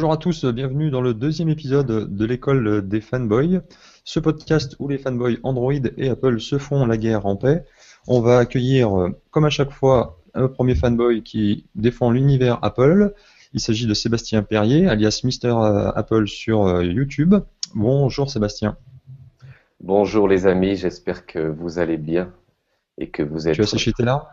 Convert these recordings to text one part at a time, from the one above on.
Bonjour à tous, bienvenue dans le deuxième épisode de l'école des fanboys, ce podcast où les fanboys Android et Apple se font la guerre en paix. On va accueillir, comme à chaque fois, un premier fanboy qui défend l'univers Apple. Il s'agit de Sébastien Perrier, alias Mister Apple sur YouTube. Bonjour Sébastien. Bonjour les amis, j'espère que vous allez bien et que vous Tu as êtes... séché tes larmes?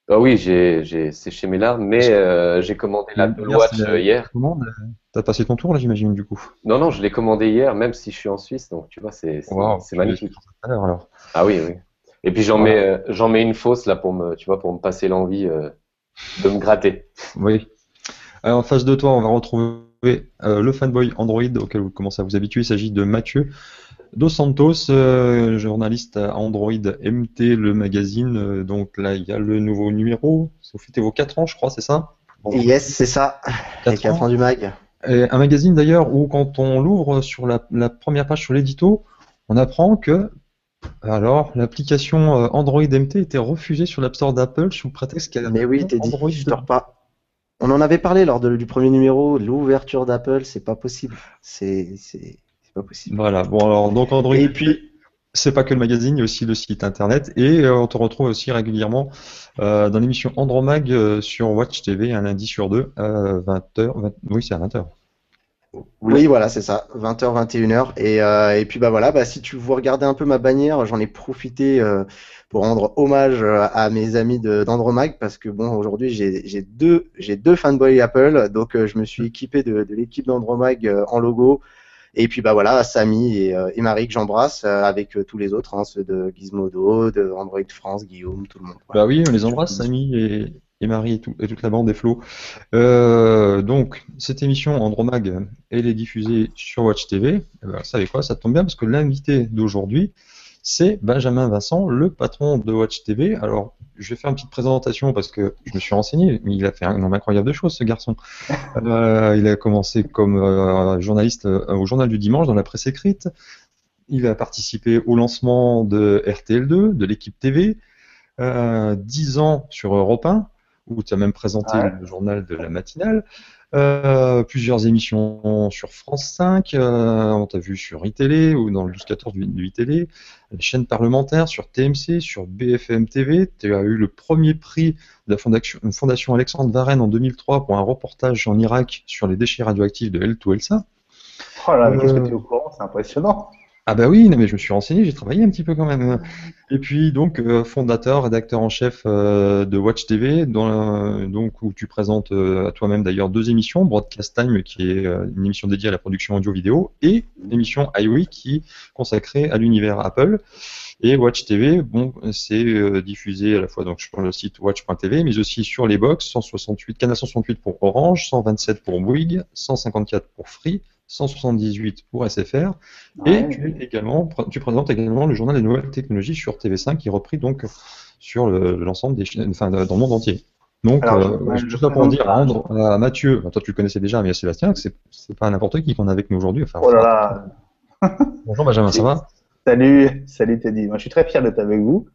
Ah oui, j'ai séché mes larmes, mais j'ai commandé l'Apple Hier, c'est Watch la hier. commande. T'as passé ton tour là, j'imagine, du coup. Non, non, je l'ai commandé hier, même si je suis en Suisse, donc tu vois, Waouh, c'est tu veux magnifique. tout à l'heure alors. Ah oui, oui. Et puis Voilà. j'en mets une fausse là pour me, tu vois, pour me passer l'envie de me gratter. Oui. En face de toi, on va retrouver le fanboy Android auquel vous commencez à vous habituer. Il s'agit de Mathieu Dos Santos, journaliste à Android MT, le magazine. Donc là, il y a le nouveau numéro. Vous fêtez vos 4 ans, je crois, c'est ça? Android, Yes, c'est ça, les 4 4 ans ans. du mag. Et un magazine d'ailleurs où quand on l'ouvre sur la première page sur l'édito, on apprend que alors l'application Android MT était refusée sur l'App Store d'Apple sous prétexte qu'elle avait Mais oui, un t'es dit, Android je dors dedans. pas. On en avait parlé lors du premier numéro, l'ouverture d'Apple, c'est pas possible. C'est pas possible. Voilà, bon alors donc Android Et MT, puis, c'est pas que le magazine, il y a aussi le site internet et on te retrouve aussi régulièrement dans l'émission Andromag sur Watch TV un lundi sur deux à 20h. Oui, c'est à 20h. oui, voilà, c'est ça, 20h, 21h. Et puis, bah voilà, bah, si tu veux regarder un peu ma bannière, j'en ai profité pour rendre hommage à mes amis d'Andromag parce que, bon, aujourd'hui, j'ai deux fanboys Apple, donc je me suis équipé de l'équipe d'Andromag en logo. Et puis bah voilà, Samy et Marie que j'embrasse avec tous les autres, hein, ceux de Gizmodo, de Android France, Guillaume, tout le monde. Bah Voilà. oui, on les Si tu veux embrasse, tout dire. Samy et Marie et toute la bande des flots. Donc, cette émission Andromag, elle est diffusée sur Watch TV. Eh ben, vous savez quoi, ça tombe bien parce que l'invité d'aujourd'hui, c'est Benjamin Vincent, le patron de Watch TV. Alors, je vais faire une petite présentation parce que je me suis renseigné, mais il a fait un nombre incroyable de choses, ce garçon. Il a commencé comme journaliste au Journal du Dimanche dans la presse écrite. Il a participé au lancement de RTL2, de l'équipe TV. 10 ans sur Europe 1, où tu as même présenté Ouais. le journal de la matinale, plusieurs émissions sur France 5, on t'a vu sur iTélé ou dans le 12-14 du iTélé, les chaînes parlementaires sur TMC, sur BFM TV, tu as eu le premier prix de la fondation Alexandre Varenne en 2003 pour un reportage en Irak sur les déchets radioactifs de L2Elsa. Oh là, mais qu'est-ce que Euh, tu es au courant? C'est impressionnant. ah bah oui, non, mais je me suis renseigné, j'ai travaillé un petit peu quand même. Et puis donc fondateur, rédacteur en chef de Watch TV, donc où tu présentes à toi-même d'ailleurs deux émissions, Broadcast Time qui est une émission dédiée à la production audio-vidéo et l'émission iWeek qui est consacrée à l'univers Apple. Et Watch TV, bon, c'est diffusé à la fois donc sur le site watch.tv, mais aussi sur les box 168, canal 168 pour Orange, 127 pour Bouygues, 154 pour Free, 178 pour SFR. Et Ouais. tu présentes également le journal des nouvelles technologies sur TV5 qui est repris donc sur l'ensemble des chaînes, enfin dans le monde entier. Donc, Alors, tout je ça pour présente dire pas. à Mathieu, toi tu le connaissais déjà, mais à Sébastien, que c'est pas n'importe qui qu'on a avec nous aujourd'hui. Enfin, Oh là faire attention. là. Bonjour Benjamin, ça Et va? salut, salut Teddy. Moi, je suis très fier d'être avec vous.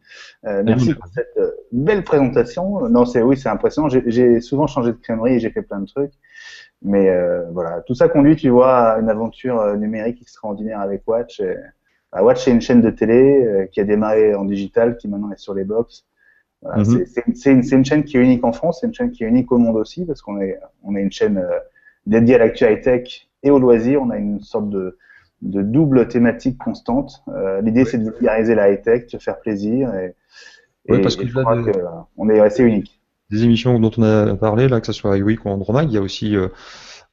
Salut. Merci pour cette belle présentation. Non, oui, c'est impressionnant. J'ai souvent changé de crèmerie et j'ai fait plein de trucs. Mais voilà, tout ça conduit, tu vois, à une aventure numérique extraordinaire avec Watch. Bah, Watch, c'est une chaîne de télé qui a démarré en digital, qui maintenant est sur les box. Voilà, Mhm. c'est une chaîne qui est unique en France, c'est une chaîne qui est unique au monde aussi, parce on est une chaîne dédiée à l'actu high-tech et au loisir. On a une sorte de double thématique constante. L'idée, c'est de vulgariser la high-tech, de se faire plaisir, Oui, parce et que je là, crois que on est assez unique. des émissions dont on a parlé, là, que ce soit iWeek ou Andromaque, il y a aussi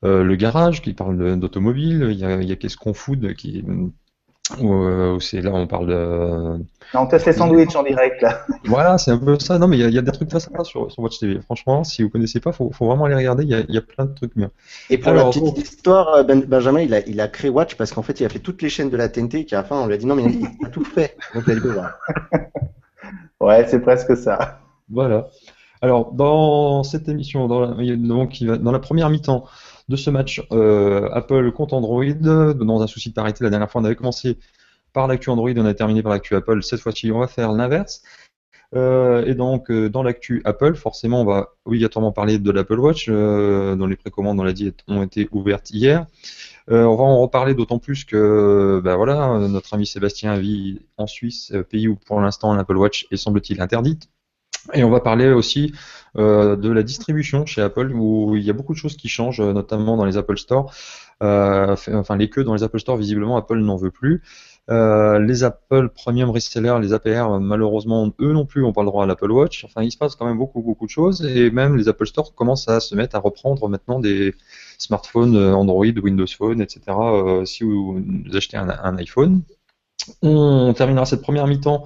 le garage qui parle d'automobile, il y a Qu'est-ce qu'on food qui où c'est là on parle Non, on teste les sandwichs en direct, là. voilà, c'est un peu ça. Non, mais il y a des trucs très sympas sur Watch TV. Franchement, si vous connaissez pas, faut vraiment aller regarder. Il y a plein de trucs bien. Et pour la Alors, petite donc, histoire, Benjamin, il a créé Watch parce qu'en fait, il a fait toutes les chaînes de la TNT, qu'à la fin, on lui a dit non, mais il a tout fait. Donc, il a dit, bon, voilà. Ouais, c'est presque ça. voilà. Alors, dans cette émission, dans la première mi-temps de ce match, Apple contre Android, dans un souci de parité, la dernière fois, on avait commencé par l'actu Android, on a terminé par l'actu Apple. Cette fois-ci, on va faire l'inverse. Et donc, dans l'actu Apple, forcément, on va obligatoirement parler de l'Apple Watch, dont les précommandes, on l'a dit, ont été ouvertes hier. On va en reparler d'autant plus que bah voilà, notre ami Sébastien vit en Suisse, pays où pour l'instant l'Apple Watch est semble-t-il interdite. Et on va parler aussi de la distribution chez Apple, où il y a beaucoup de choses qui changent, notamment dans les Apple Store. Enfin, les queues dans les Apple Store, visiblement, Apple n'en veut plus. Les Apple Premium Reseller, les APR, malheureusement, eux non plus n'ont pas le droit à l'Apple Watch. Enfin, il se passe quand même beaucoup de choses, et même les Apple Store commencent à se mettre à reprendre maintenant des smartphones Android, Windows Phone, etc. Si vous achetez un iPhone. On terminera cette première mi-temps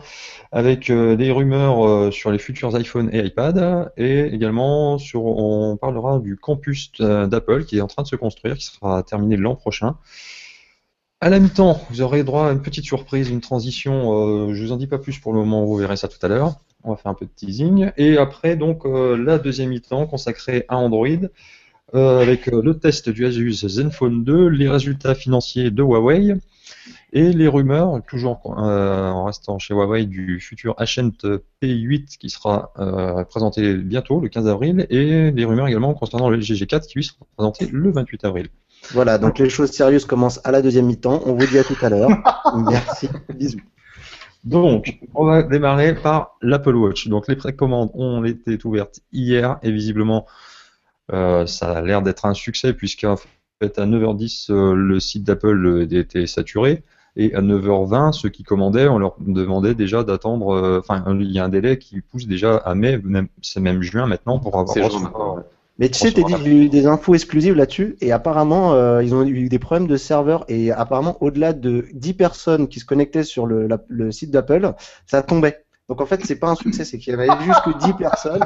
avec des rumeurs sur les futurs iPhone et iPad, et également on parlera du campus d'Apple qui est en train de se construire, qui sera terminé l'an prochain. À la mi-temps, vous aurez droit à une petite surprise, une transition. Je vous en dis pas plus pour le moment, vous verrez ça tout à l'heure. On va faire un peu de teasing. Et après, donc, la deuxième mi-temps consacrée à Android, avec le test du Asus Zenfone 2, les résultats financiers de Huawei, et les rumeurs, toujours en restant chez Huawei, du futur Ascent P8 qui sera présenté bientôt, le 15 avril, et les rumeurs également concernant le LG G4 qui lui sera présenté le 28 avril. Voilà, donc les choses sérieuses commencent à la deuxième mi-temps. On vous dit à tout à l'heure. Merci, bisous. Donc, on va démarrer par l'Apple Watch. Donc, les précommandes ont été ouvertes hier et visiblement, ça a l'air d'être un succès puisqu'en fait, à 9h10, le site d'Apple était saturé. Et à 9h20, ceux qui commandaient, on leur demandait déjà d'attendre. Enfin, il y a un délai qui pousse déjà à mai, c'est même juin maintenant pour avoir. Mais tu sais, t'as dit j'ai eu des infos exclusives là-dessus, et apparemment, ils ont eu des problèmes de serveur, et apparemment, au-delà de 10 personnes qui se connectaient sur le site d'Apple, ça tombait. Donc en fait, c'est pas un succès, c'est qu'il y avait juste que 10 personnes,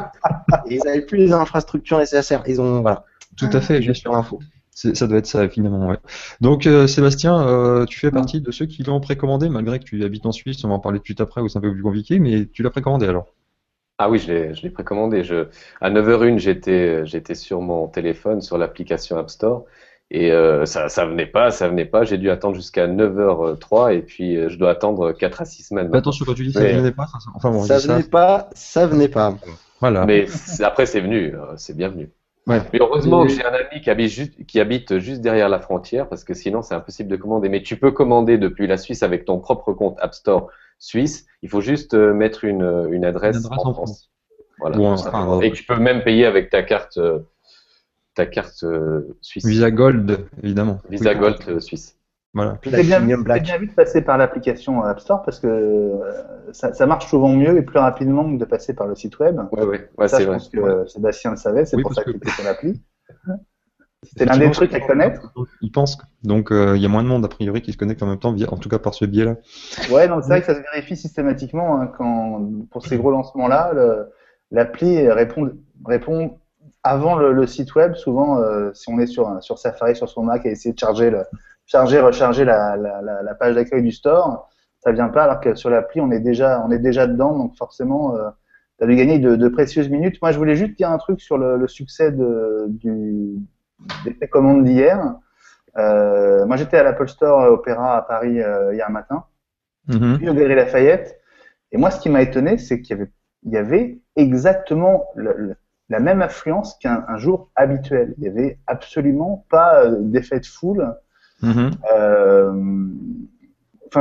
et ils n'avaient plus les infrastructures nécessaires. Ils ont, voilà. Tout à fait, juste sur l'info. Ça doit être ça, finalement, ouais. Donc, Sébastien, tu fais partie de ceux qui l'ont précommandé, malgré que tu habites en Suisse, on va en parler tout après, où c'est un peu plus compliqué, mais tu l'as précommandé alors? Ah oui, je l'ai précommandé. À 9h01, j'étais sur mon téléphone, sur l'application App Store, et ça venait pas. J'ai dû attendre jusqu'à 9h03, et puis je dois attendre 4 à 6 semaines. Mais attention, quand tu dis ça venait pas, enfin bon, ça venait pas. Voilà. Mais après, c'est venu, c'est bienvenu. Ouais. Mais heureusement que j'ai un ami qui habite juste derrière la frontière, parce que sinon c'est impossible de commander. Mais tu peux commander depuis la Suisse avec ton propre compte App Store suisse. Il faut juste mettre une adresse en France. Voilà. Et tu peux même payer avec ta carte suisse. Visa Gold, évidemment. Visa Gold suisse. Voilà. C'est bien vu de passer par l'application App Store parce que ça marche souvent mieux et plus rapidement que de passer par le site web. Ouais, ça, c'est je vrai. pense que Sébastien le savait, c'est pour ça qu'il était sur l'appli. C'est l'un des trucs à connaître. Ils pensent. Donc, il y a moins de monde, a priori, qui se connecte en même temps, en tout cas par ce biais-là. Ouais, donc c'est vrai que ça se vérifie systématiquement hein, pour ces gros lancements-là. L'appli répond avant le site web. Souvent, si on est sur Safari, sur son Mac, et essayer de recharger la page d'accueil du store, ça vient pas, alors que sur l'appli, on est déjà dedans. Donc forcément, tu as dû gagner de précieuses minutes. Moi, je voulais juste dire un truc sur le succès des précommandes d'hier. Moi, j'étais à l'Apple Store Opéra à Paris hier matin, puis au Galeries Lafayette. Et moi, ce qui m'a étonné, c'est qu'il y avait exactement la même affluence qu'un jour habituel. Il n'y avait absolument pas d'effet de foule. Enfin,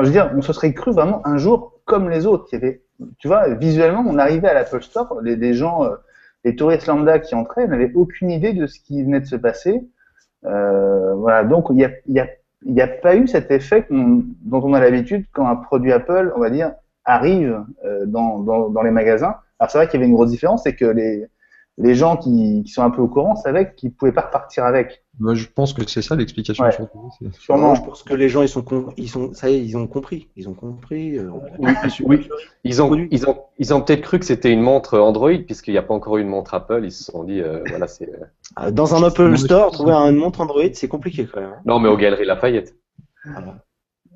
je veux dire, on se serait cru vraiment un jour comme les autres. Il y avait, tu vois, visuellement, on arrivait à l'Apple Store, les gens, les touristes lambda qui entraient n'avaient aucune idée de ce qui venait de se passer. Voilà, donc il n'y a pas eu cet effet dont on a l'habitude quand un produit Apple, on va dire, arrive dans les magasins. Alors c'est vrai qu'il y avait une grosse différence, c'est que les gens qui sont un peu au courant savaient qu'ils ne pouvaient pas repartir avec. Moi, je pense que c'est ça l'explication. Ouais. Sûrement, je pense que les gens ça y est, ils ont compris. Ils ont compris. Oui. Ils ont peut-être cru que c'était une montre Android, puisqu'il n'y a pas encore eu une montre Apple. Ils se sont dit, voilà, c'est. Dans un Apple Store, trouver une montre Android, c'est compliqué quand même. Non, mais aux Galeries Lafayette.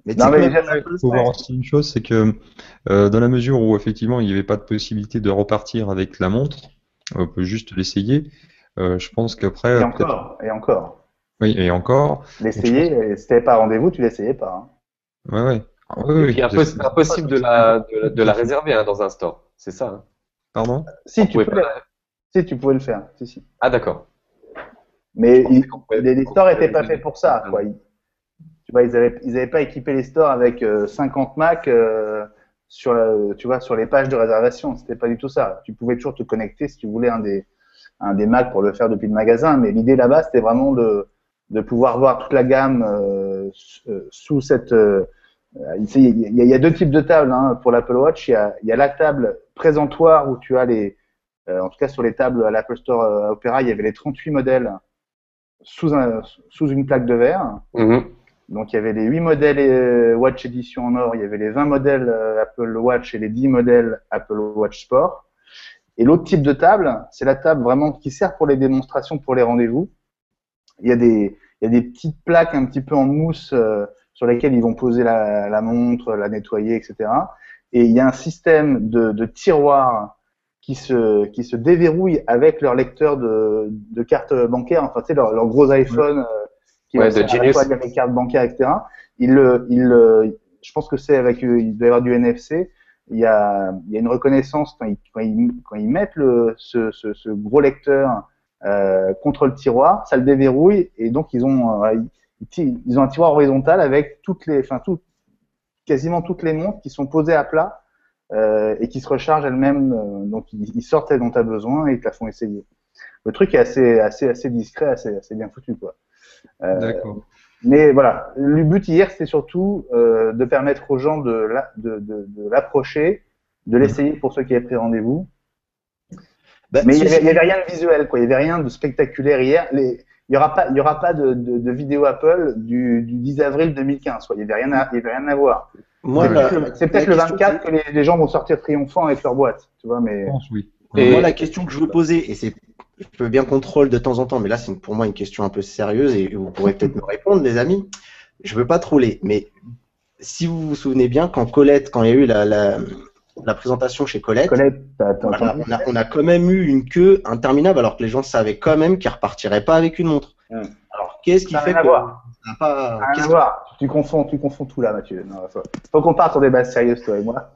Mais il faut voir aussi une chose, c'est que dans la mesure où effectivement il n'y avait pas de possibilité de repartir avec la montre, on peut juste l'essayer. Je pense qu'après. Et encore. Oui, et encore. L'essayer, si t'avais pas rendez-vous, tu l'essayais pas. Hein. Ouais. Et puis impossible de la réserver hein, dans un store. C'est ça, hein. Pardon? Si, tu pouvais le faire. Si. Ah, d'accord. Mais les stores n'étaient pas faits pour ça, quoi. Tu vois, ils avaient pas équipé les stores avec 50 Mac sur les pages de réservation. C'était pas du tout ça. Tu pouvais toujours te connecter si tu voulais un des Mac pour le faire depuis le magasin. Mais l'idée là-bas, c'était vraiment de pouvoir voir toute la gamme sous cette. Il y a deux types de tables hein, pour l'Apple Watch. Il y a la table présentoir où tu as en tout cas sur les tables à l'Apple Store Opera, il y avait les 38 modèles sous une plaque de verre. Mhm. Donc il y avait les 8 modèles Watch Edition en or, il y avait les 20 modèles Apple Watch et les 10 modèles Apple Watch Sport. Et l'autre type de table, c'est la table vraiment qui sert pour les démonstrations, pour les rendez-vous. Il y a des petites plaques un petit peu en mousse sur lesquelles ils vont poser la montre, la nettoyer, etc. Et il y a un système de tiroirs qui se déverrouille avec leur lecteur de carte bancaire, enfin tu sais leur gros iPhone qui Ouais, va de Genius. à les cartes bancaires, etc. Je pense que c'est avec il doit y avoir du NFC. Il y a une reconnaissance quand ils mettent ce gros lecteur contre le tiroir, ça le déverrouille et donc ils ont un tiroir horizontal avec quasiment toutes les montres qui sont posées à plat et qui se rechargent elles-mêmes. Donc ils sortent celles dont tu as besoin et ils te la font essayer. Le truc est assez discret, assez bien foutu quoi. D'accord. Mais voilà, le but hier c'était surtout de permettre aux gens de l'approcher, de l'essayer pour ceux qui avaient pris rendez-vous. Mais il y avait rien de visuel quoi, il y avait rien de spectaculaire hier. Il y aura pas de vidéo Apple du 10 avril 2015 quoi. Il y avait rien à voir. C'est peut-être le 24 que les gens vont sortir triomphants avec leur boîte, tu vois, mais. Je pense, oui. Moi, la question que je veux poser, et je peux bien contrôle de temps en temps, mais là, c'est pour moi une question un peu sérieuse et vous pourrez peut-être me répondre, les amis. Je veux pas troller, mais si vous vous souvenez bien, quand il y a eu la présentation chez Colette, on a quand même eu une queue interminable, alors que les gens savaient quand même qu'ils repartiraient pas avec une montre. Alors, qu'est-ce qui fait que ça n'a pas rien à voir. Tu confonds tout là, Mathieu. Non, faut qu'on parte sur des bases sérieuses, toi et moi.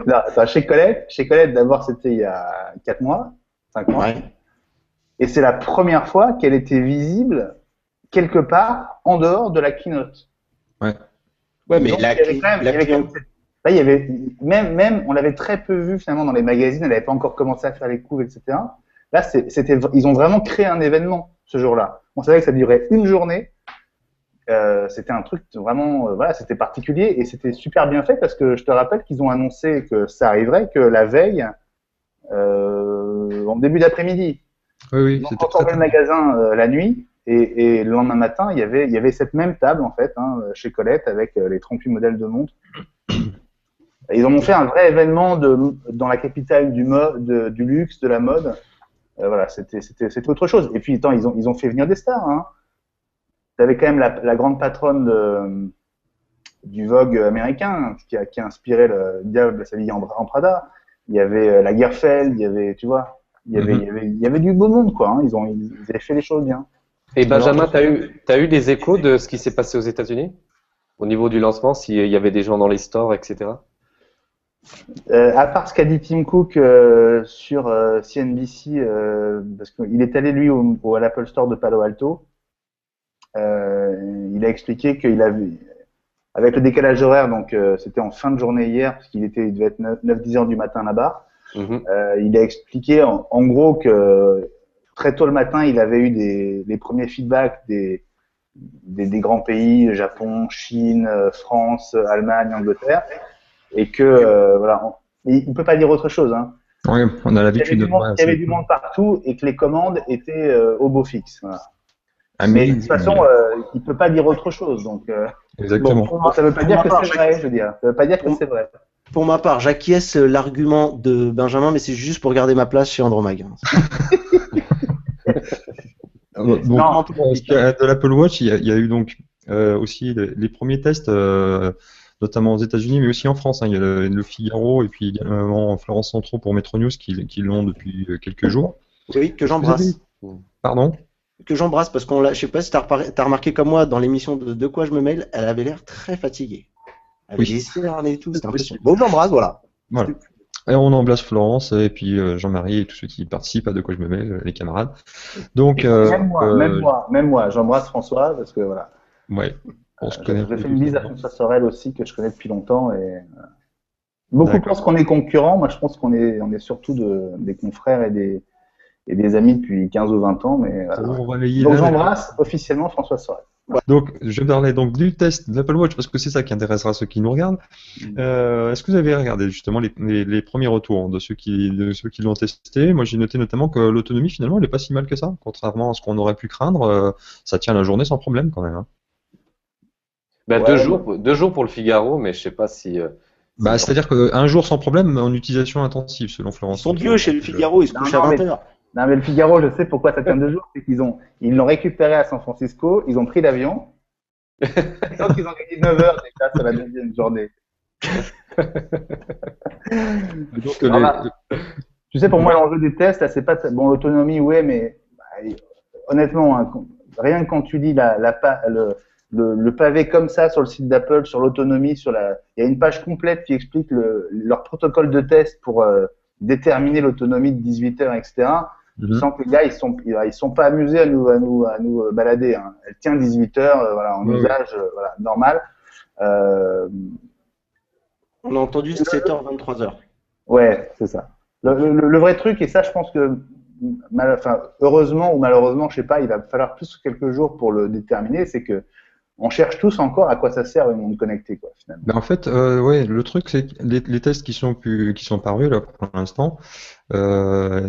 Non, attends, chez Colette, d'abord, c'était il y a 4 mois, 5 mois. Ouais. Et c'est la première fois qu'elle était visible quelque part en dehors de la keynote. Ouais. Ouais, mais là, il y avait même, on l'avait très peu vu finalement dans les magazines. Elle n'avait pas encore commencé à faire les couves, etc. Là, ils ont vraiment créé un événement ce jour-là. On savait que ça durait une journée. C'était un truc vraiment, c'était particulier et c'était super bien fait parce que je te rappelle qu'ils ont annoncé que ça arriverait que la veille, en début d'après-midi. Oui, ils ont transformé le magasin la nuit et le lendemain matin, il y avait cette même table en fait chez Colette avec les 38 modèles de montres. Et ils en ont fait un vrai événement dans la capitale du luxe, de la mode. Voilà, c'était autre chose. Et puis, ils ont fait venir des stars. Hein. Tu avais quand même la grande patronne du Vogue américain qui a inspiré le diable s'habiller en Prada. Il y avait la Lagerfeld, il y avait, tu vois, il y avait du beau monde, quoi. Hein. Ils avaient fait les choses bien. Et Benjamin, t'as eu des échos de ce qui s'est passé aux États-Unis au niveau du lancement, s'il y avait des gens dans les stores, etc. À part ce qu'a dit Tim Cook sur CNBC, parce qu'il est allé lui à l'Apple Store de Palo Alto, il a expliqué qu'il avait, avec le décalage horaire, donc c'était en fin de journée hier, parce il devait être 9-10 heures du matin là-bas, il a expliqué en gros que très tôt le matin, il avait eu les premiers feedbacks des grands pays, Japon, Chine, France, Allemagne, Angleterre. Et que il ne peut pas dire autre chose. Hein. Oui, on a l'habitude de voir. Il y avait du monde partout et que les commandes étaient au beau fixe. Voilà. Mais de toute façon, il ne peut pas dire autre chose. Donc, exactement. Bon, ça ne veut pas dire que c'est vrai, je veux dire. Ça ne veut pas dire que c'est vrai. Pour ma part, j'acquiesce l'argument de Benjamin, mais c'est juste pour garder ma place chez Andromag. De l'Apple Watch, il y a eu donc aussi les premiers tests. Notamment aux États-Unis, mais aussi en France. Hein. Il y a le Figaro et puis également Florence Centraux pour Metro News qui l'ont depuis quelques jours. Oui, que j'embrasse. Pardon ? Que j'embrasse parce je sais pas si tu as remarqué comme moi dans l'émission de quoi je me mêle, elle avait l'air très fatiguée. Elle avait des cernes et tout, c'était impressionnant. Bon, j'embrasse, voilà. Voilà. Et on embrasse Florence et puis Jean-Marie et tous ceux qui participent, à de quoi je me mêle, les camarades. Donc, même moi, j'embrasse François parce que voilà. Ouais, on se connaît. Je fais une bise à François Sorel aussi que je connais depuis longtemps et beaucoup pensent qu'on est concurrents. Moi, je pense qu'on est surtout des confrères et des amis depuis 15 ou 20 ans. Mais donc j'embrasse officiellement François Sorel. Ouais. Donc, je parlais donc du test de l'Apple Watch parce que c'est ça qui intéressera ceux qui nous regardent. Est-ce que vous avez regardé justement les premiers retours de ceux qui l'ont testé? Moi, j'ai noté notamment que l'autonomie finalement, elle n'est pas si mal que ça, contrairement à ce qu'on aurait pu craindre. Ça tient la journée sans problème quand même. Hein. Ben, ouais. 2 jours pour le Figaro, mais je sais pas si. C'est-à-dire qu'un jour sans problème en utilisation intensive, selon Florence. Ils sont vieux chez le Figaro, ils se couchent à 20h. Non, mais le Figaro, je sais pourquoi ça tient 2 jours, c'est ils l'ont récupéré à San Francisco, ils ont pris l'avion, et donc ils ont gagné 9 heures déjà sur la deuxième journée. Donc, tu sais, pour moi, l'enjeu des tests, là, c'est pas bon, l'autonomie, ouais, mais honnêtement, hein, rien que quand tu lis le pavé comme ça sur le site d'Apple, sur l'autonomie, il y a une page complète qui explique leur protocole de test pour déterminer l'autonomie de 18 heures, etc. Je sens que les gars, ils sont pas amusés à nous balader. Hein. Elle tient 18 heures, voilà, en usage, voilà, normal. On a entendu 7h, 23h. Ouais, c'est ça. Le vrai truc, et ça, je pense que, heureusement ou malheureusement, je sais pas, il va falloir plus que quelques jours pour le déterminer, c'est que on cherche tous encore à quoi ça sert le monde connecté, quoi, finalement. Ben en fait, ouais, le truc, c'est que les tests qui sont parus là pour l'instant, il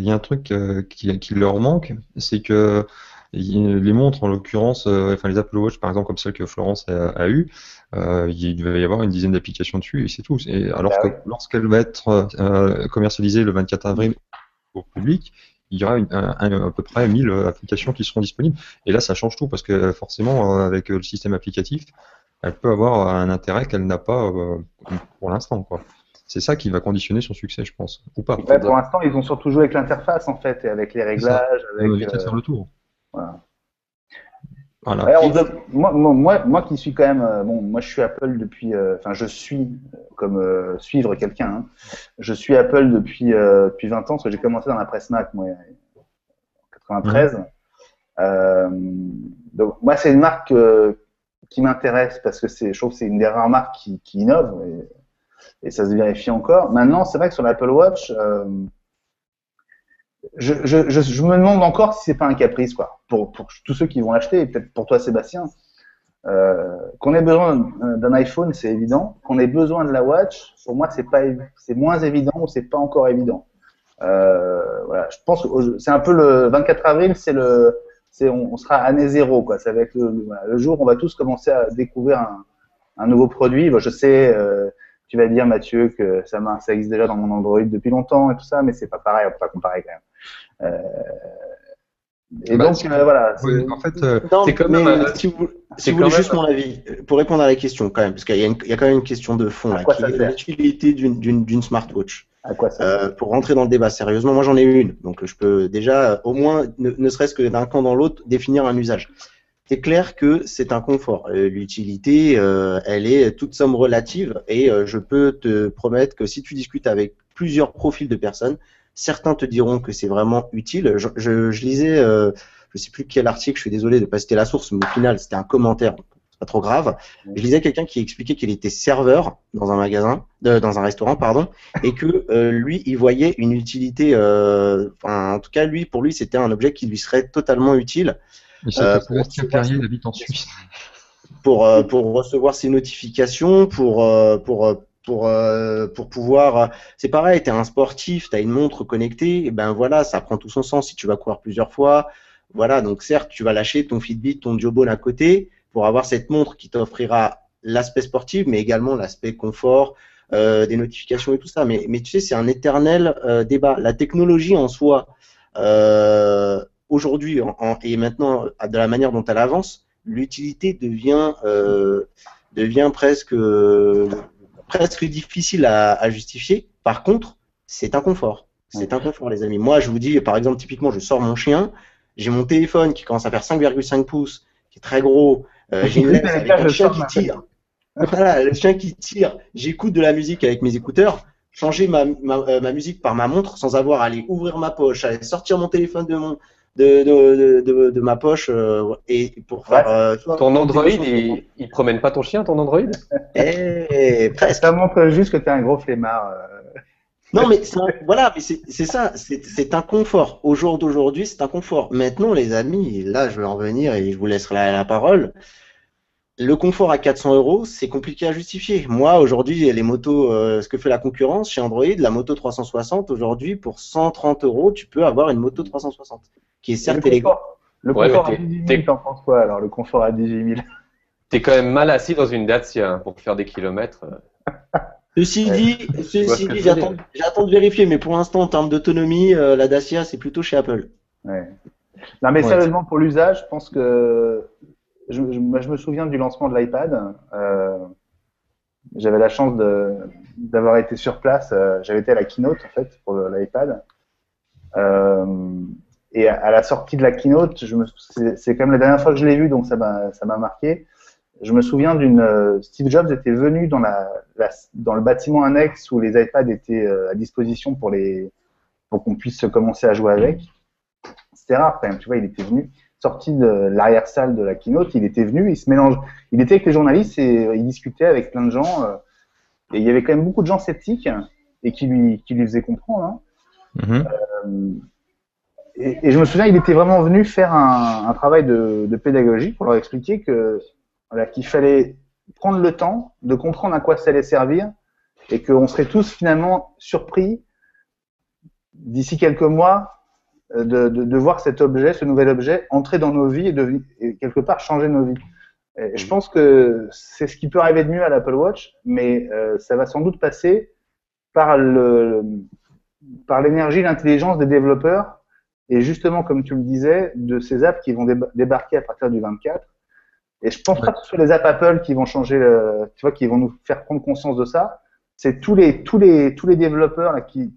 y a un truc qui leur manque, c'est que les montres, en l'occurrence, enfin les Apple Watch, par exemple, comme celle que Florence a eue, il va y avoir une dizaine d'applications dessus et c'est tout. Et alors que lorsqu'elle va être commercialisée le 24 avril au public, il y aura à peu près 1000 applications qui seront disponibles. Et là, ça change tout parce que forcément, avec le système applicatif, elle peut avoir un intérêt qu'elle n'a pas pour l'instant, quoi. C'est ça qui va conditionner son succès, je pense, ou pas. Ouais, pour l'instant, ils ont surtout joué avec l'interface, en fait, et avec les réglages. Avec faire le tour. Voilà. Voilà. Alors, moi qui suis quand même, moi je suis Apple depuis, je suis comme suivre quelqu'un. Hein. Je suis Apple depuis 20 ans, parce que j'ai commencé dans la presse Mac, moi, en 93. Donc moi c'est une marque qui m'intéresse parce que je trouve que c'est une des rares marques qui innove et ça se vérifie encore. Maintenant, c'est vrai que sur l'Apple Watch, je me demande encore si c'est pas un caprice, quoi. Pour tous ceux qui vont l'acheter, et peut-être pour toi, Sébastien, qu'on ait besoin d'un iPhone, c'est évident. Qu'on ait besoin de la Watch, pour moi, c'est moins évident ou c'est pas encore évident. Voilà, je pense que c'est un peu le 24 avril, on sera année zéro, quoi. Ça va être le jour où on va tous commencer à découvrir un nouveau produit. Bon, je sais, tu vas dire, Mathieu, que ça existe déjà dans mon Android depuis longtemps et tout ça, mais c'est pas pareil, on peut pas comparer quand même. Donc voilà. Oui, en fait, c'est comme si vous voulez juste mon avis, pour répondre à la question quand même, parce qu'il y a quand même une question de fond là, qui est l'utilité d'une smartwatch. À quoi ça pour rentrer dans le débat sérieusement, moi j'en ai une, donc je peux déjà au moins, ne serait-ce que d'un camp dans l'autre, définir un usage. C'est clair que c'est un confort. L'utilité, elle est toute somme relative et je peux te promettre que si tu discutes avec plusieurs profils de personnes, certains te diront que c'est vraiment utile. Je lisais, je sais plus quel article, je suis désolé de pas citer la source, mais au final c'était un commentaire, c'est pas trop grave. Je lisais quelqu'un qui expliquait qu'il était serveur dans un magasin, dans un restaurant, pardon, et que lui, il voyait une utilité. En tout cas, pour lui, c'était un objet qui lui serait totalement utile. Sébastien Perrier habite en Suisse. Pour recevoir ses notifications, pour pouvoir. C'est pareil, t'es un sportif, t'as une montre connectée, et ben voilà, ça prend tout son sens si tu vas courir plusieurs fois. Voilà, donc certes, tu vas lâcher ton Fitbit, ton Jawbone à côté pour avoir cette montre qui t'offrira l'aspect sportif, mais également l'aspect confort, des notifications et tout ça. Mais tu sais, c'est un éternel débat. La technologie en soi. Aujourd'hui et maintenant, de la manière dont elle avance, l'utilité devient presque difficile à justifier. Par contre, c'est un confort. C'est un confort, les amis. Moi, je vous dis, par exemple, typiquement, je sors mon chien, j'ai mon téléphone qui commence à faire 5,5 pouces, qui est très gros, j'ai une avec un chien qui tire. Voilà, le chien qui tire, j'écoute de la musique avec mes écouteurs. changer ma musique par ma montre sans avoir à aller ouvrir ma poche, à aller sortir mon téléphone de ma poche et pour faire. Ton Android, il promène pas ton chien, ton Android? Presque. Ça montre juste que tu es un gros flemmard. Non, mais voilà, mais c'est ça, c'est un confort. Au jour d'aujourd'hui, c'est un confort. Maintenant, les amis, là, je vais en venir et je vous laisserai la parole. Le confort à 400 euros, c'est compliqué à justifier. Moi, aujourd'hui, les motos, ce que fait la concurrence chez Android, la moto 360, aujourd'hui, pour 130 euros, tu peux avoir une moto 360, qui est certes élégante. Le confort à 18 000, t'en penses quoi alors, le confort à 18 000? T'es quand même mal assis dans une Dacia hein, pour faire des kilomètres. Ceci dit, j'attends de vérifier, mais pour l'instant, en termes d'autonomie, la Dacia, c'est plutôt chez Apple. Ouais. Non, mais sérieusement, pour l'usage, je pense que je me souviens du lancement de l'iPad. J'avais la chance d'avoir été sur place. J'avais été à la keynote en fait pour l'iPad. Et à la sortie de la keynote, c'est quand même la dernière fois que je l'ai vu, donc ça m'a marqué. Je me souviens Steve Jobs était venu dans le bâtiment annexe où les iPads étaient à disposition pour qu'on puisse commencer à jouer avec. C'était rare quand même, tu vois, il était venu, sorti de l'arrière-salle de la keynote, il était venu, il était avec les journalistes et il discutait avec plein de gens. Et il y avait quand même beaucoup de gens sceptiques et qui lui faisaient comprendre. Hein. Et je me souviens, il était vraiment venu faire un travail de pédagogie pour leur expliquer qu'il fallait prendre le temps de comprendre à quoi ça allait servir et qu'on serait tous finalement surpris d'ici quelques mois de voir ce nouvel objet entrer dans nos vies et quelque part changer nos vies. Et je pense que c'est ce qui peut arriver de mieux à l'Apple Watch, mais ça va sans doute passer par l'énergie, l'intelligence des développeurs et justement, comme tu le disais, de ces apps qui vont débarquer à partir du 24. Et je pense pas que ce soit les apps Apple qui vont changer, tu vois, qui vont nous faire prendre conscience de ça. C'est tous les développeurs là, qui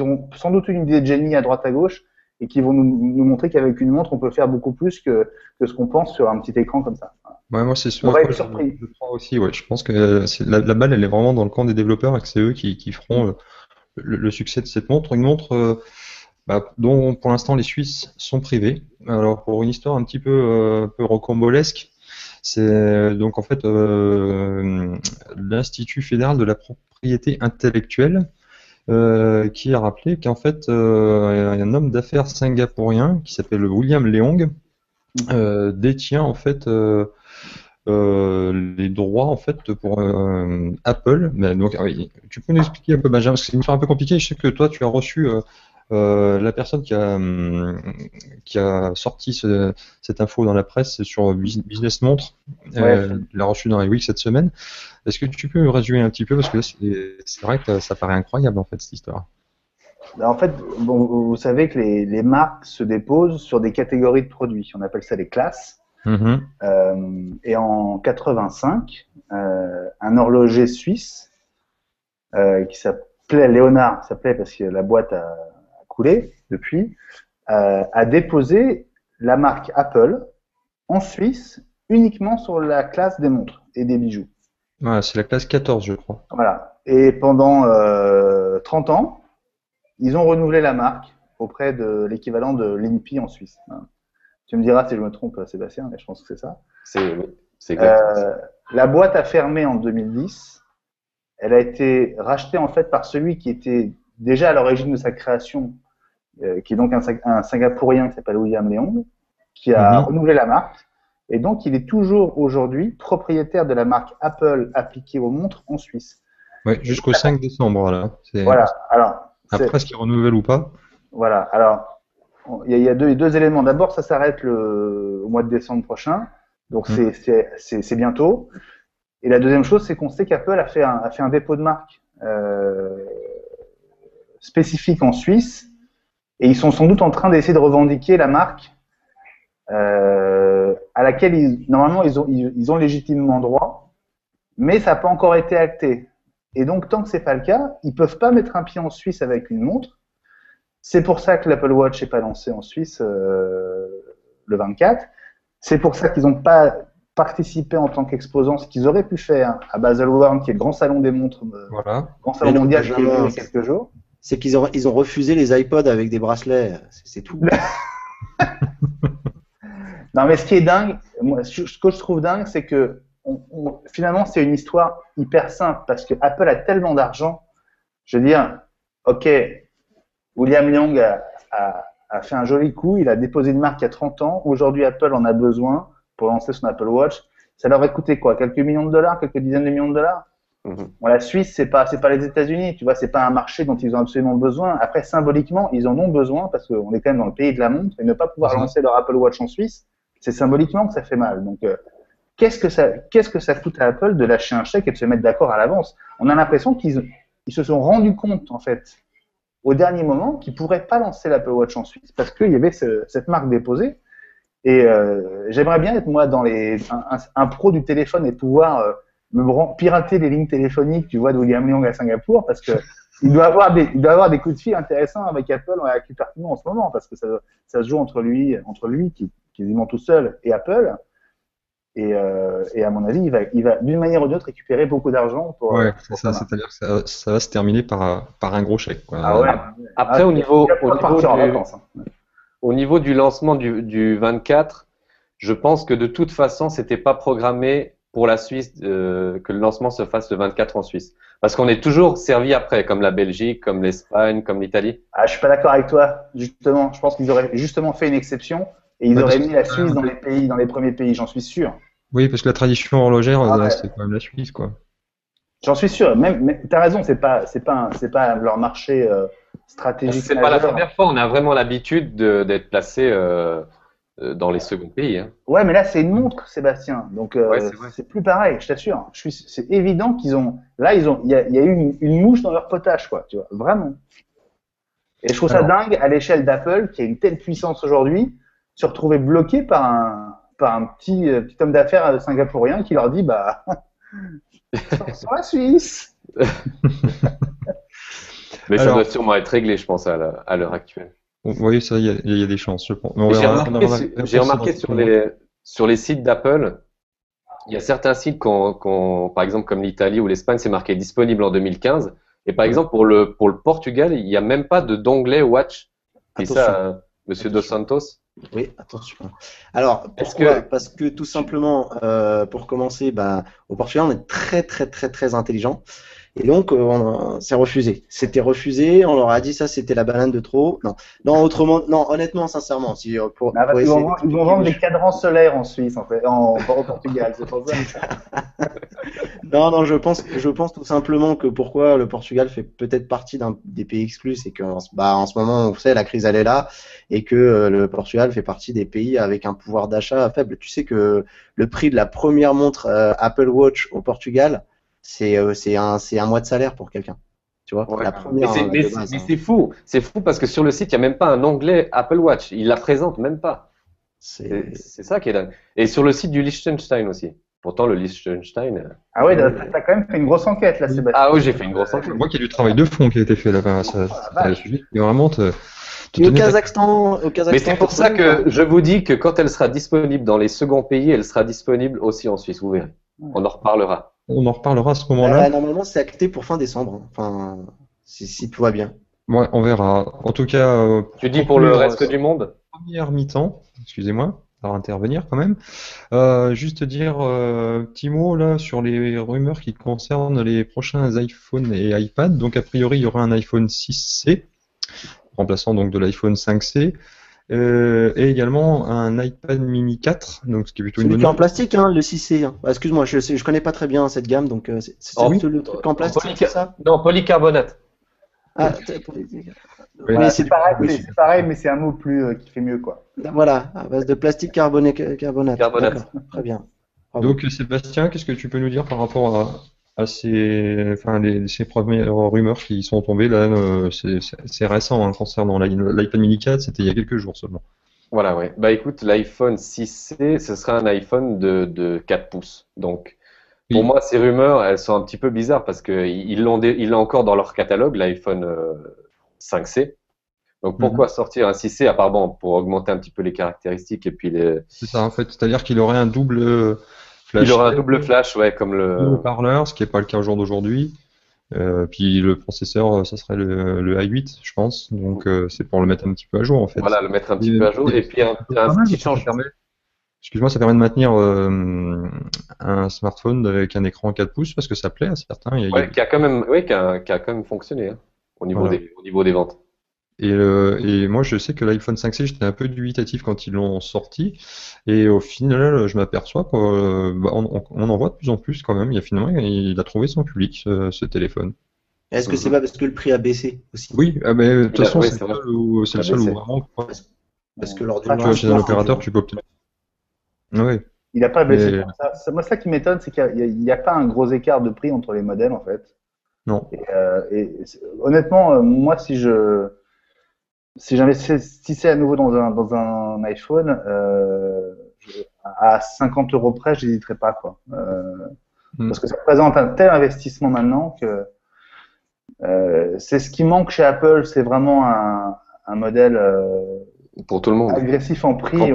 ont sans doute une idée de génie à droite à gauche et qui vont nous montrer qu'avec une montre, on peut faire beaucoup plus que ce qu'on pense sur un petit écran comme ça. Ouais, moi, c'est sûr. On va être surpris. Je crois aussi, ouais. Je pense que la balle, elle est vraiment dans le camp des développeurs et que c'est eux qui feront le succès de cette montre. Une montre dont, pour l'instant, les Suisses sont privés. Alors, pour une histoire un petit peu rocambolesque, c'est donc en fait l'Institut fédéral de la propriété intellectuelle qui a rappelé qu'en fait un homme d'affaires singapourien qui s'appelle William Leong détient en fait les droits en fait pour Apple. Mais donc, tu peux nous expliquer un peu, Benjamin, parce que c'est une histoire un peu compliquée. Je sais que toi, tu as reçu la personne qui a sorti cette info dans la presse sur Business Montre. L'a reçu dans les Week cette semaine. Est-ce que tu peux me résumer un petit peu, parce que là, c'est vrai que ça paraît incroyable en fait cette histoire. En fait, bon, vous savez que les marques se déposent sur des catégories de produits. On appelle ça les classes. Et en 85, un horloger suisse qui s'appelait Léonard, parce que la boîte a coulé depuis, a déposé la marque Apple en Suisse uniquement sur la classe des montres et des bijoux. Ouais, c'est la classe 14, je crois. Voilà. Et pendant 30 ans, ils ont renouvelé la marque auprès de l'équivalent de l'INPI en Suisse. Tu me diras si je me trompe, Sébastien, mais je pense que c'est ça. C'est exactement ça. La boîte a fermé en 2010. Elle a été rachetée en fait par celui qui était déjà à l'origine de sa création, qui est donc un Singapourien qui s'appelle William Leong, qui a renouvelé la marque. Et donc, il est toujours aujourd'hui propriétaire de la marque Apple appliquée aux montres en Suisse. Oui, jusqu'au 5 décembre, là. Voilà. Alors, après, est-ce qu'il renouvelle ou pas? Voilà. Alors, il y a deux éléments. D'abord, ça s'arrête au mois de décembre prochain. Donc, c'est bientôt. Et la deuxième chose, c'est qu'on sait qu'Apple a fait un dépôt de marque spécifique en Suisse. Et ils sont sans doute en train d'essayer de revendiquer la marque à laquelle normalement ils ont légitimement droit, mais ça n'a pas encore été acté. Et donc, tant que c'est pas le cas, ils peuvent pas mettre un pied en Suisse avec une montre. C'est pour ça que l'Apple Watch n'est pas lancé en Suisse le 24. C'est pour ça qu'ils n'ont pas participer en tant qu'exposant, ce qu'ils auraient pu faire à Baselworld, qui est le grand salon des montres, grand salon mondial qui est il y a quelques jours. C'est qu'ils ont refusé les iPods avec des bracelets, c'est tout. Non, mais ce qui est dingue, moi, ce que je trouve dingue, c'est que finalement, c'est une histoire hyper simple parce que Apple a tellement d'argent. Je veux dire, ok, William Young a fait un joli coup, il a déposé une marque il y a 30 ans. Aujourd'hui, Apple en a besoin pour lancer son Apple Watch. Ça leur a coûté quoi? Quelques millions de dollars, quelques dizaines de millions de dollars. Bon, la Suisse, c'est pas les États-Unis, tu vois, c'est pas un marché dont ils ont absolument besoin. Après, symboliquement, ils en ont besoin parce qu'on est quand même dans le pays de la montre et ne pas pouvoir lancer leur Apple Watch en Suisse, c'est symboliquement que ça fait mal. Donc, qu'est-ce que ça coûte à Apple de lâcher un chèque et de se mettre d'accord à l'avance? On a l'impression qu'ils se sont rendus compte, en fait, au dernier moment, qu'ils pourraient pas lancer l'Apple Watch en Suisse parce qu'il y avait cette marque déposée. Et j'aimerais bien être, moi, dans un pro du téléphone et pouvoir pirater les lignes téléphoniques, tu vois, de William Young à Singapour, parce que il doit avoir des coups de fil intéressants avec Apple avec Cupertino en ce moment, parce que ça se joue entre lui qui est quasiment tout seul et Apple. Et à mon avis, il va d'une manière ou d'une autre récupérer beaucoup d'argent pour. Ouais, c'est ça. C'est-à-dire que ça va se terminer par un gros chèque, quoi. Ah ouais. Après, au niveau du lancement du 24, je pense que de toute façon, c'était pas programmé pour la Suisse que le lancement se fasse le 24 en Suisse, parce qu'on est toujours servi après, comme la Belgique, comme l'Espagne, comme l'Italie. Ah, je suis pas d'accord avec toi. Justement, je pense qu'ils auraient justement fait une exception. Et ils auraient mis la Suisse dans les premiers pays, j'en suis sûr. Oui, parce que la tradition horlogère, c'est quand même la Suisse, quoi. J'en suis sûr. T'as raison, c'est pas leur marché stratégique. C'est pas la première fois. On a vraiment l'habitude d'être placé dans les seconds pays. Hein. Ouais, mais là c'est une montre, Sébastien. Donc c'est plus pareil, je t'assure. C'est évident qu'ils ont. Là, il y a eu une mouche dans leur potage, quoi. Tu vois, vraiment. Et je trouve ça dingue à l'échelle d'Apple, qui a une telle puissance aujourd'hui, se retrouver bloqué par un petit homme d'affaires singapourien qui leur dit bah sur la Suisse. Mais ça doit sûrement être réglé, je pense, à l'heure actuelle. Oui, ça, il y a des chances, je pense. J'ai remarqué sur les sites d'Apple, il y a certains sites par exemple comme l'Italie ou l'Espagne, c'est marqué disponible en 2015. Et par exemple pour le Portugal, il n'y a même pas d'onglet Watch. Et ça, Monsieur Dos Santos. Oui, attention. Alors, parce que tout simplement, pour commencer, au Portugal, on est très très très très intelligent. Et donc, c'est refusé. C'était refusé. On leur a dit ça, c'était la banane de trop. Non, autrement, non, honnêtement, sincèrement, si ils vont vendre des cadrans solaires en Suisse, en fait, au Portugal, c'est pour ça. Non, je pense tout simplement que pourquoi le Portugal fait peut-être partie des pays exclus, c'est qu'en ce moment, vous savez, la crise elle est là et que le Portugal fait partie des pays avec un pouvoir d'achat faible. Tu sais que le prix de la première montre Apple Watch au Portugal, c'est un mois de salaire pour quelqu'un. Tu vois, ouais. La première. Mais c'est fou. C'est fou parce que sur le site, il n'y a même pas un onglet Apple Watch. Il la présente même pas. C'est ça qui est dingue. Et sur le site du Liechtenstein aussi. Pourtant, le Liechtenstein. Ah ouais, t'as quand même fait une grosse enquête là, Sébastien. Ah oui, j'ai fait une grosse enquête. Moi, qu'il y a du travail de fond qui a été fait là-bas. Et vraiment, au Kazakhstan. Mais c'est pour ça que je vous dis que quand elle sera disponible dans les seconds pays, elle sera disponible aussi en Suisse. Vous verrez. On en reparlera. On en reparlera à ce moment-là. Normalement, c'est acté pour fin décembre. Enfin, si tout va bien. Ouais, on verra. En tout cas. Tu dis pour le reste du monde? Première mi-temps, excusez-moi, à intervenir quand même. Juste dire petit mot là sur les rumeurs qui concernent les prochains iPhone et iPad. Donc a priori, il y aura un iPhone 6C, remplaçant donc de l'iPhone 5C. Et également un iPad mini 4, donc ce qui est plutôt celui qui est en plastique, hein, le 6C. Hein. Excuse-moi, je connais pas très bien cette gamme, donc c'est le truc en plastique, c'est ça? Non, polycarbonate. Ah, mais c'est pareil, mais c'est un mot qui fait mieux, quoi. Voilà, à base de plastique carbonate. Très bien. Bravo. Donc Sébastien, qu'est-ce que tu peux nous dire par rapport à ces premières rumeurs qui sont tombées là, c'est récent hein, concernant l'iPad mini 4, c'était il y a quelques jours seulement. Voilà, ouais. Bah écoute, l'iPhone 6C, ce sera un iPhone de 4 pouces. Donc, pour moi, ces rumeurs, elles sont un petit peu bizarres parce qu'ils l'ont encore dans leur catalogue, l'iPhone 5C. Donc, pourquoi sortir un 6C à part pour augmenter un petit peu les caractéristiques et puis C'est ça, en fait. C'est-à-dire qu'il aurait un double flash. Il aura un double flash, ouais, comme Le le. haut-parleur, ce qui n'est pas le cas au jour d'aujourd'hui. Puis le processeur, ça serait le i8, je pense. Donc c'est pour le mettre un petit peu à jour en fait. Voilà, le mettre un petit peu à jour. Et puis un Pas mal, petit ça changement. permet, excuse-moi, ça permet de maintenir un smartphone avec un écran 4 pouces parce que ça plaît à certains. Ouais, qui a quand même, oui, qui a quand même fonctionné hein, Voilà. au niveau des ventes. Et moi, je sais que l'iPhone 5C, j'étais un peu dubitatif quand ils l'ont sorti. Et au final, je m'aperçois qu'on en voit de plus en plus quand même. Finalement, il a trouvé son public, ce téléphone. Est-ce que c'est pas parce que le prix a baissé aussi? Oui, mais de toute façon, oui, c'est c'est le vrai. seul où, c'est le seul où baissé. vraiment, Parce que lors du tu vois, chez un opérateur, tu peux obtenir. Oui, Il n'a pas baissé mais comme ça. Moi, ça qui m'étonne, c'est qu'il n'y a pas un gros écart de prix entre les modèles, en fait. non. Honnêtement, moi, si j'investissais à nouveau dans un iPhone, à 50 € près, j'hésiterais pas, quoi. Parce que ça représente un tel investissement maintenant que c'est ce qui manque chez Apple, c'est vraiment un modèle Pour tout le monde. agressif en prix. Grand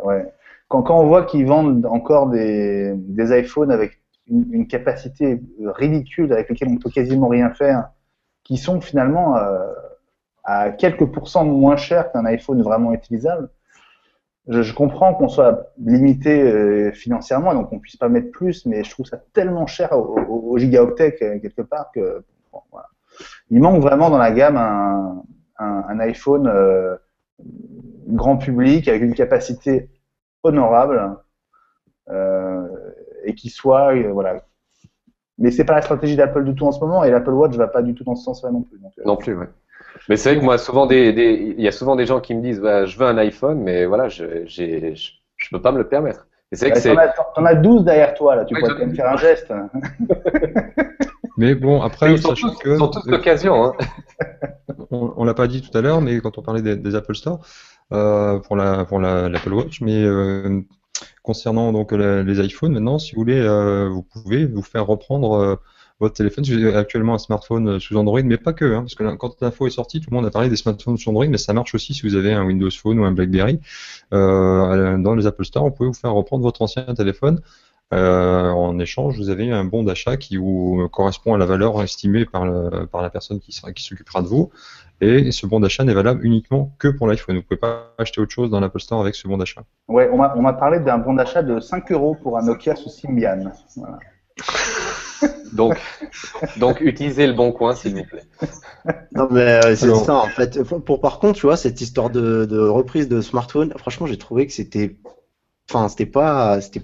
Ouais. Quand on voit qu'ils vendent encore des iPhones avec une capacité ridicule, avec lesquels on peut quasiment rien faire, qui sont finalement à quelques pourcents moins chers qu'un iPhone vraiment utilisable. Je comprends qu'on soit limité financièrement, donc on puisse pas mettre plus, mais je trouve ça tellement cher au gigaoctet quelque part que bon, voilà. Il manque vraiment dans la gamme un iPhone grand public avec une capacité honorable et qui soit voilà. Mais c'est pas la stratégie d'Apple du tout en ce moment, et l'Apple Watch va pas du tout dans ce sens-là non plus. Donc, Non plus, ouais. Mais c'est vrai que moi, il y a souvent des gens qui me disent, bah, je veux un iPhone, mais voilà, je peux pas me le permettre. Et c'est vrai que c'est. T'en as 12 derrière toi, là, tu Oui, pourrais quand même faire un geste. Mais bon, après, Ils sont sachant tous, que ils sont tous d'occasion, hein. on l'a pas dit tout à l'heure, mais quand on parlait des Apple Store pour l'Apple Watch, mais concernant donc les iPhones, maintenant, si vous voulez, vous pouvez vous faire reprendre votre téléphone. Si vous avez actuellement un smartphone sous Android, mais pas que, hein, parce que là, quand l'info est sortie, tout le monde a parlé des smartphones sous Android, mais ça marche aussi si vous avez un Windows Phone ou un BlackBerry. Dans les Apple Store, on peut vous faire reprendre votre ancien téléphone. En échange, vous avez un bon d'achat qui vous correspond à la valeur estimée par la personne qui s'occupera de vous. Et ce bon d'achat n'est valable uniquement que pour l'iPhone. Vous ne pouvez pas acheter autre chose dans l'Apple Store avec ce bon d'achat. Ouais, on m'a parlé d'un bon d'achat de 5 € pour un Nokia sous Symbian. Voilà. Donc, utilisez le bon coin, s'il vous plaît. Non, mais c'est Alors- ça, en fait. Par contre, tu vois, cette histoire de reprise de smartphone, franchement, j'ai trouvé que c'était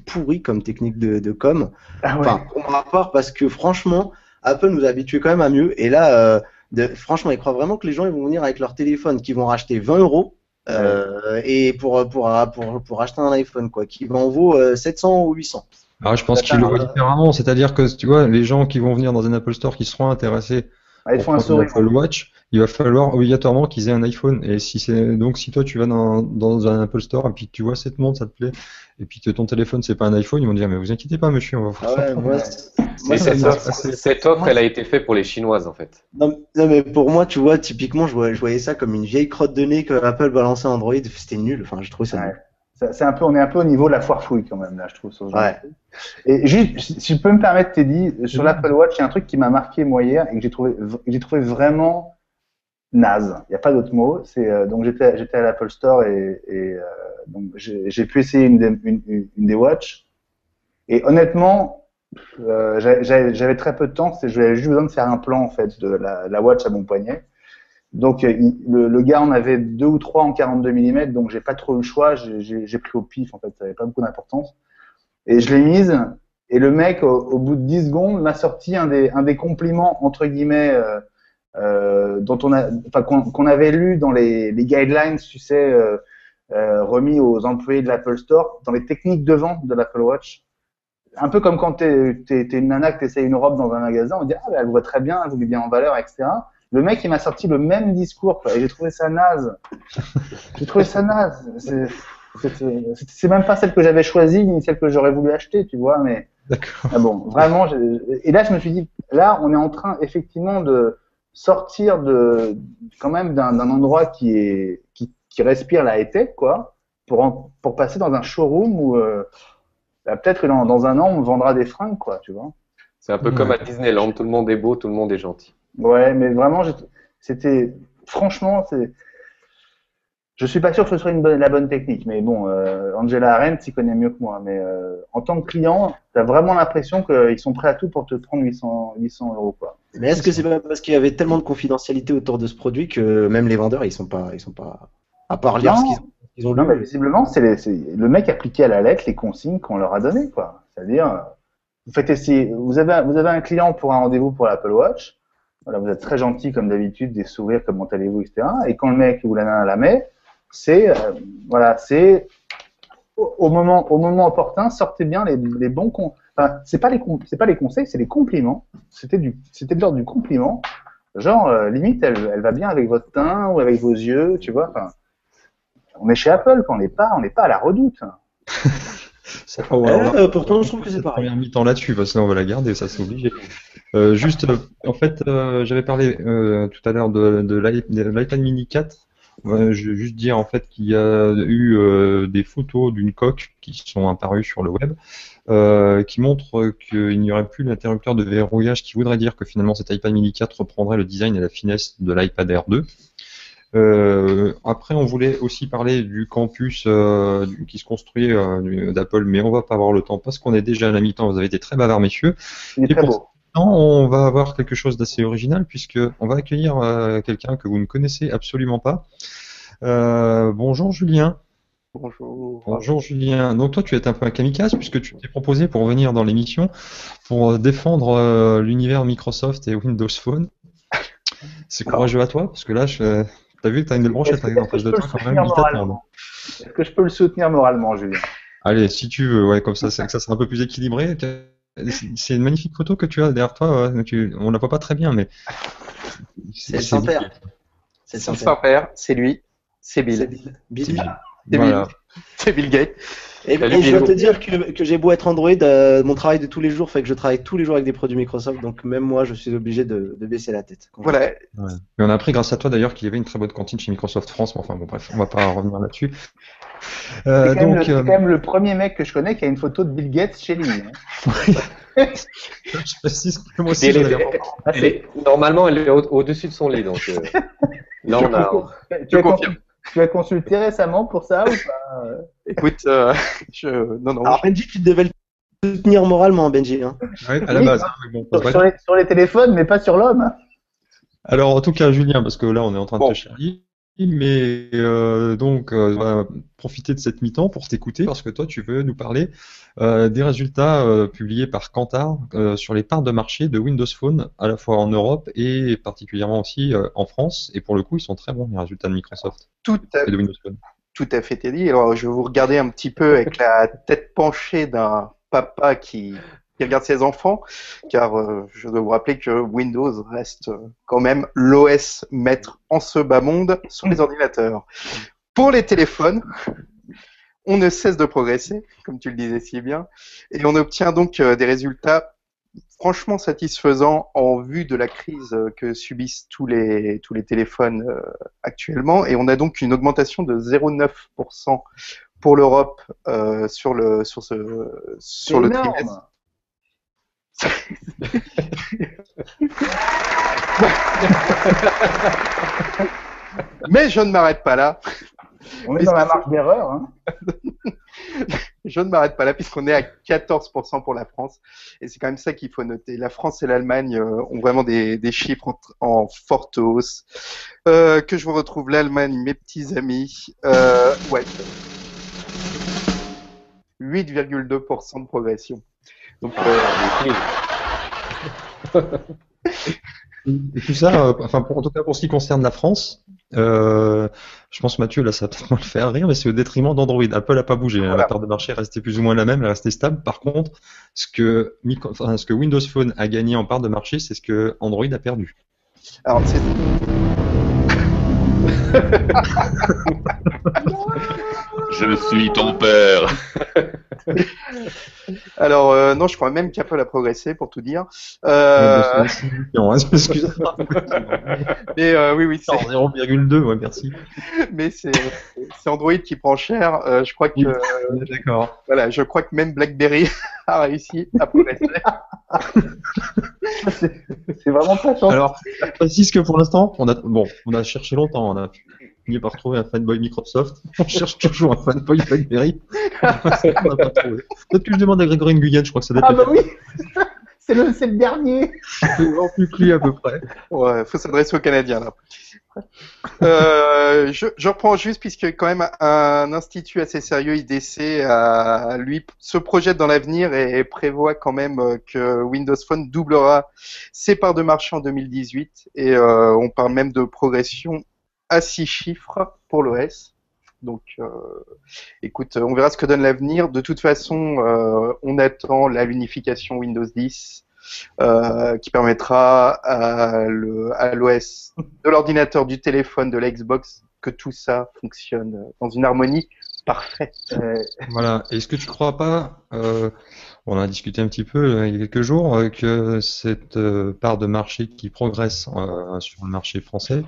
pourri comme technique de com. Ah ouais. Enfin, pour ma part, parce que franchement, Apple nous a habitués quand même à mieux. Et là, franchement, ils croient vraiment que les gens ils vont venir avec leur téléphone, qui vont racheter 20 € et pour acheter un iPhone, quoi, qui en vaut 700 ou 800. Alors, je pense qu'ils le voient différemment. C'est-à-dire que, tu vois, les gens qui vont venir dans un Apple Store qui seront intéressés Ils font un pour prendre sourire. l'Apple Watch, il va falloir obligatoirement qu'ils aient un iPhone. Et si toi tu vas dans un Apple Store et puis que tu vois cette montre, ça te plaît, et puis que ton téléphone c'est pas un iPhone, ils vont dire mais vous inquiétez pas monsieur, on va vous Ah ouais, moi, Mais ça m'a- cette offre, elle a été faite pour les Chinoises, en fait. non, mais pour moi, tu vois, typiquement, je voyais ça comme une vieille crotte de nez que Apple balançait à Android. C'était nul. Enfin, j'ai trouvé ça nul. On est un peu au niveau de la foire fouille quand même, là, je trouve. Sur ce genre Ouais. de truc. Et juste, si je peux me permettre, Teddy, sur l'Apple Watch, il y a un truc qui m'a marqué moi hier et que j'ai trouvé vraiment naze. Il n'y a pas d'autre mot. Donc j'étais à l'Apple Store et donc j'ai pu essayer une des watches. Et honnêtement, j'avais très peu de temps. J'avais juste besoin de faire un plan en fait de la watch à mon poignet. Donc le gars en avait 2 ou 3 en 42 mm, donc j'ai pas trop eu le choix. J'ai pris au pif en fait, ça avait pas beaucoup d'importance. Et je l'ai mise. Et le mec, au bout de 10 secondes, m'a sorti un des compliments entre guillemets qu'on avait lu dans les guidelines, tu sais, remis aux employés de l'Apple Store, dans les techniques de vente de l'Apple Watch. Un peu comme quand t'es une nana que t'essayes une robe dans un magasin, on dit ah, elle voit très bien, elle vous met bien en valeur, etc. Le mec, il m'a sorti le même discours, quoi, et j'ai trouvé ça naze. C'est même pas celle que j'avais choisie, ni celle que j'aurais voulu acheter, tu vois, mais. D'accord. Ah bon, vraiment, et là, je me suis dit, là, on est en train, effectivement, de sortir quand même d'un endroit qui respire la high-tech, quoi, pour passer dans un showroom où, bah, peut-être que dans un an, on vendra des fringues, quoi, tu vois. C'est un peu comme à Disneyland, tout le monde est beau, tout le monde est gentil. Ouais, mais vraiment, c'était, franchement, je suis pas sûr que ce soit la bonne technique, mais bon, Angela Arendt s'y connaît mieux que moi. Mais en tant que client, tu as vraiment l'impression qu'ils sont prêts à tout pour te prendre 800 euros, quoi. Mais est-ce que c'est pas parce qu'il y avait tellement de confidentialité autour de ce produit que même les vendeurs, ils sont pas, à part lire ce qu'ils ont lu. Non, mais visiblement, c'est le mec appliqué à la lettre les consignes qu'on leur a données, quoi. C'est-à-dire, vous faites essayer, vous avez un client pour un rendez-vous pour l'Apple Watch. Voilà, vous êtes très gentil comme d'habitude, des sourires, comment allez-vous, etc. Et quand le mec ou la nana la met, c'est au moment opportun, sortez bien les bons enfin, c'est pas les conseils, c'est les compliments. C'était de l'ordre du compliment. Genre, limite, elle va bien avec votre teint ou avec vos yeux, tu vois. Enfin, on est chez Apple, quand on n'est pas à la Redoute. Pourtant, je trouve que c'est pareil. Première mi-temps là-dessus, parce que là, on va la garder, ça c'est obligé. En fait, j'avais parlé tout à l'heure de l'iPad mini 4. Je vais juste dire en fait qu'il y a eu des photos d'une coque qui sont apparues sur le web qui montrent qu'il n'y aurait plus l'interrupteur de verrouillage, qui voudrait dire que finalement cet iPad mini 4 reprendrait le design et la finesse de l'iPad Air 2. Après, on voulait aussi parler du campus qui se construit d'Apple, mais on va pas avoir le temps parce qu'on est déjà à la mi-temps. Vous avez été très bavards, messieurs. Il est très beau. On va avoir quelque chose d'assez original puisque on va accueillir quelqu'un que vous ne connaissez absolument pas. Bonjour Julien. Bonjour. Bonjour Julien. Donc toi tu es un peu un kamikaze puisque tu t'es proposé pour venir dans l'émission pour défendre l'univers Microsoft et Windows Phone. C'est courageux à toi parce que là t'as vu que t'as une belle brochette en face de toi quand même. Est-ce que je peux le soutenir moralement, Julien? Allez, si tu veux, ouais, comme ça, ça sera un peu plus équilibré. C'est une magnifique photo que tu as derrière toi. On la voit pas très bien, mais c'est son père. C'est son père, c'est lui, c'est Bill. C'est Bill Gates. Et je dois te dire que j'ai beau être Android, mon travail de tous les jours fait que je travaille tous les jours avec des produits Microsoft, donc même moi je suis obligé de baisser la tête. Voilà. Ouais. Et on a appris grâce à toi d'ailleurs qu'il y avait une très bonne cantine chez Microsoft France, mais enfin bon bref, on va pas revenir là-dessus. C'est quand même le premier mec que je connais qui a une photo de Bill Gates chez lui. Je précise que moi aussi normalement elle est au-dessus de son lit, donc là on a... Je confirme. Tu as consulté récemment pour ça ou pas? Écoute, non. Alors Benji, tu devais le soutenir moralement, Benji. Hein. Ouais, à la base. Mais bon, sur les téléphones, mais pas sur l'homme. Hein. Alors en tout cas, Julien, parce que là on est en train de te charrier, mais donc on va profiter de cette mi-temps pour t'écouter parce que toi tu veux nous parler des résultats publiés par Kantar sur les parts de marché de Windows Phone à la fois en Europe et particulièrement aussi en France, et pour le coup ils sont très bons les résultats de Microsoft et de Windows Phone. Tout à fait, Teddy. Alors je vais vous regarder un petit peu avec la tête penchée d'un papa qui regarde ses enfants, car je dois vous rappeler que Windows reste quand même l'OS maître en ce bas monde sur les ordinateurs. Pour les téléphones, on ne cesse de progresser, comme tu le disais si bien, et on obtient donc des résultats franchement satisfaisants en vue de la crise que subissent tous les téléphones actuellement, et on a donc une augmentation de 0,9% pour l'Europe sur le trimestre. Mais je ne m'arrête pas là. On est dans la marge d'erreur. Hein. Je ne m'arrête pas là puisqu'on est à 14% pour la France. Et c'est quand même ça qu'il faut noter. La France et l'Allemagne ont vraiment des chiffres en forte hausse. Que je vous retrouve l'Allemagne, mes petits amis. Ouais. 8,2% de progression. Donc, et tout ça, en tout cas pour ce qui concerne la France, je pense Mathieu là ça va peut-être moins le faire rire, mais c'est au détriment d'Android. Apple n'a pas bougé, voilà. La part de marché est restée plus ou moins la même, elle est restée stable. Par contre, ce que Windows Phone a gagné en part de marché, c'est ce que Android a perdu. Alors c'est Je suis ton père. Alors, non, je crois même qu'Apple a progressé, pour tout dire. Excusez-moi. Mais oui, c'est 0,2, ouais, merci. mais c'est Android qui prend cher. Je crois que D'accord. voilà, je crois que même BlackBerry a réussi à progresser. C'est vraiment pas tant. Alors, je précise que pour l'instant, on a cherché longtemps, on a fini par trouver un fanboy Microsoft, on cherche toujours un fanboy BlackBerry. On n'a pas trouvé. Peut-être que je demande à Grégory Nguyen, je crois que ça dépend. Ah bah oui, c'est le dernier. C'est vraiment plus que lui à peu près. Ouais, faut s'adresser aux Canadiens là. Je reprends juste puisque quand même un institut assez sérieux, IDC, lui se projette dans l'avenir et prévoit quand même que Windows Phone doublera ses parts de marché en 2018 et on parle même de progression à 6 chiffres pour l'OS. Donc, écoute, on verra ce que donne l'avenir. De toute façon, on attend l'unification Windows 10. Qui permettra à l'OS de l'ordinateur, du téléphone, de l'Xbox, que tout ça fonctionne dans une harmonie parfaite. Voilà. Est-ce que tu crois pas, on a discuté un petit peu il y a quelques jours, que cette part de marché qui progresse sur le marché français,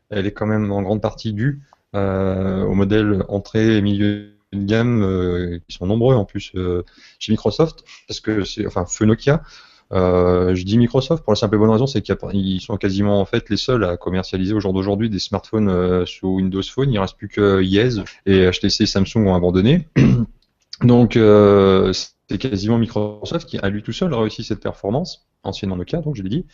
elle est quand même en grande partie due aux modèles entrée et milieu de gamme qui sont nombreux en plus chez Microsoft, parce que feu Nokia. Je dis Microsoft pour la simple et bonne raison, c'est qu'ils sont quasiment en fait les seuls à commercialiser au jour d'aujourd'hui des smartphones sous Windows Phone. Il ne reste plus que Yes et HTC et Samsung ont abandonné. Donc c'est quasiment Microsoft qui à lui tout seul a réussi cette performance, anciennement Nokia, donc je l'ai dit.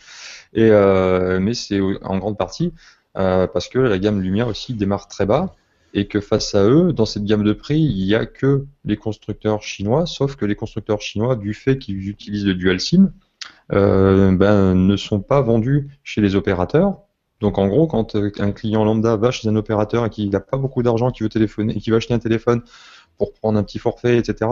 Et mais c'est en grande partie parce que la gamme Lumia aussi démarre très bas. Et que face à eux, dans cette gamme de prix, il n'y a que les constructeurs chinois, sauf que les constructeurs chinois, du fait qu'ils utilisent le dual SIM, ne sont pas vendus chez les opérateurs. Donc en gros, quand un client lambda va chez un opérateur et qu'il n'a pas beaucoup d'argent, qui veut téléphoner, et qui va acheter un téléphone pour prendre un petit forfait, etc.,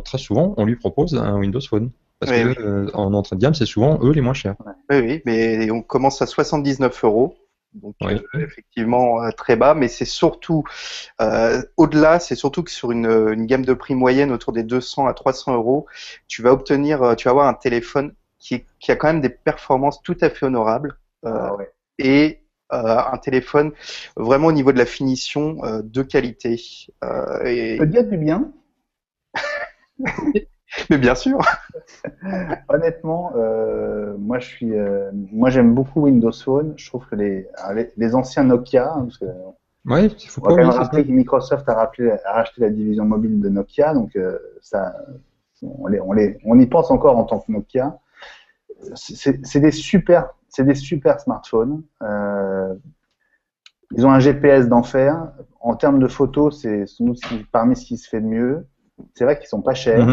très souvent, on lui propose un Windows Phone. Parce que en entrée de gamme, c'est souvent eux les moins chers. Oui, mais on commence à 79 €. Donc effectivement très bas, mais c'est surtout au-delà, c'est surtout que sur une gamme de prix moyenne autour des 200 à 300 €, tu vas avoir un téléphone qui a quand même des performances tout à fait honorables et un téléphone vraiment au niveau de la finition de qualité. Tu peux dire du bien. Mais bien sûr. Honnêtement, moi j'aime beaucoup Windows Phone. Je trouve que les anciens Nokia, parce que faut on va quand même rappeler que Microsoft a racheté la division mobile de Nokia, donc on y pense encore en tant que Nokia. C'est des super smartphones. Ils ont un GPS d'enfer. En termes de photos, c'est parmi ce qui se fait de mieux. C'est vrai qu'ils sont pas chers.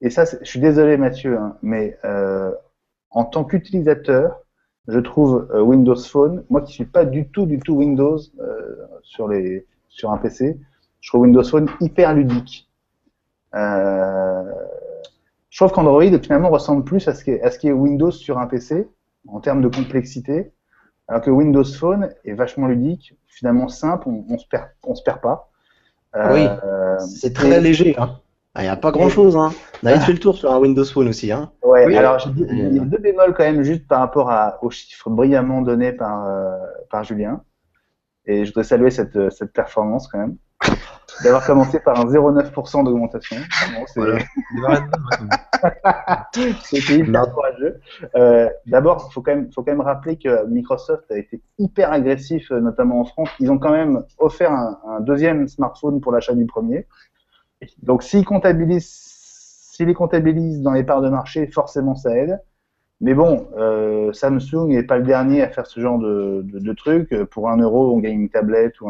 Et ça, je suis désolé Mathieu, hein, mais en tant qu'utilisateur, je trouve Windows Phone, moi qui suis pas du tout Windows sur un PC, je trouve Windows Phone hyper ludique. Je trouve qu'Android finalement ressemble plus à ce qu'est Windows sur un PC en termes de complexité, alors que Windows Phone est vachement ludique, finalement simple, on se perd pas. Oui, c'est très léger. Il n'y a pas grand-chose. On a vite fait le tour sur un Windows Phone aussi. Ouais, oui, alors il y a deux bémols quand même, juste par rapport aux chiffres brillamment donnés par Julien. Et je voudrais saluer cette performance quand même. D'avoir commencé par un 0,9% d'augmentation. C'était hyper courageux. D'abord, il faut quand même rappeler que Microsoft a été hyper agressif, notamment en France. Ils ont quand même offert un deuxième smartphone pour l'achat du premier. Donc, s'ils les comptabilisent dans les parts de marché, forcément ça aide. Mais bon, Samsung n'est pas le dernier à faire ce genre de truc. Pour 1 €, on gagne une tablette ou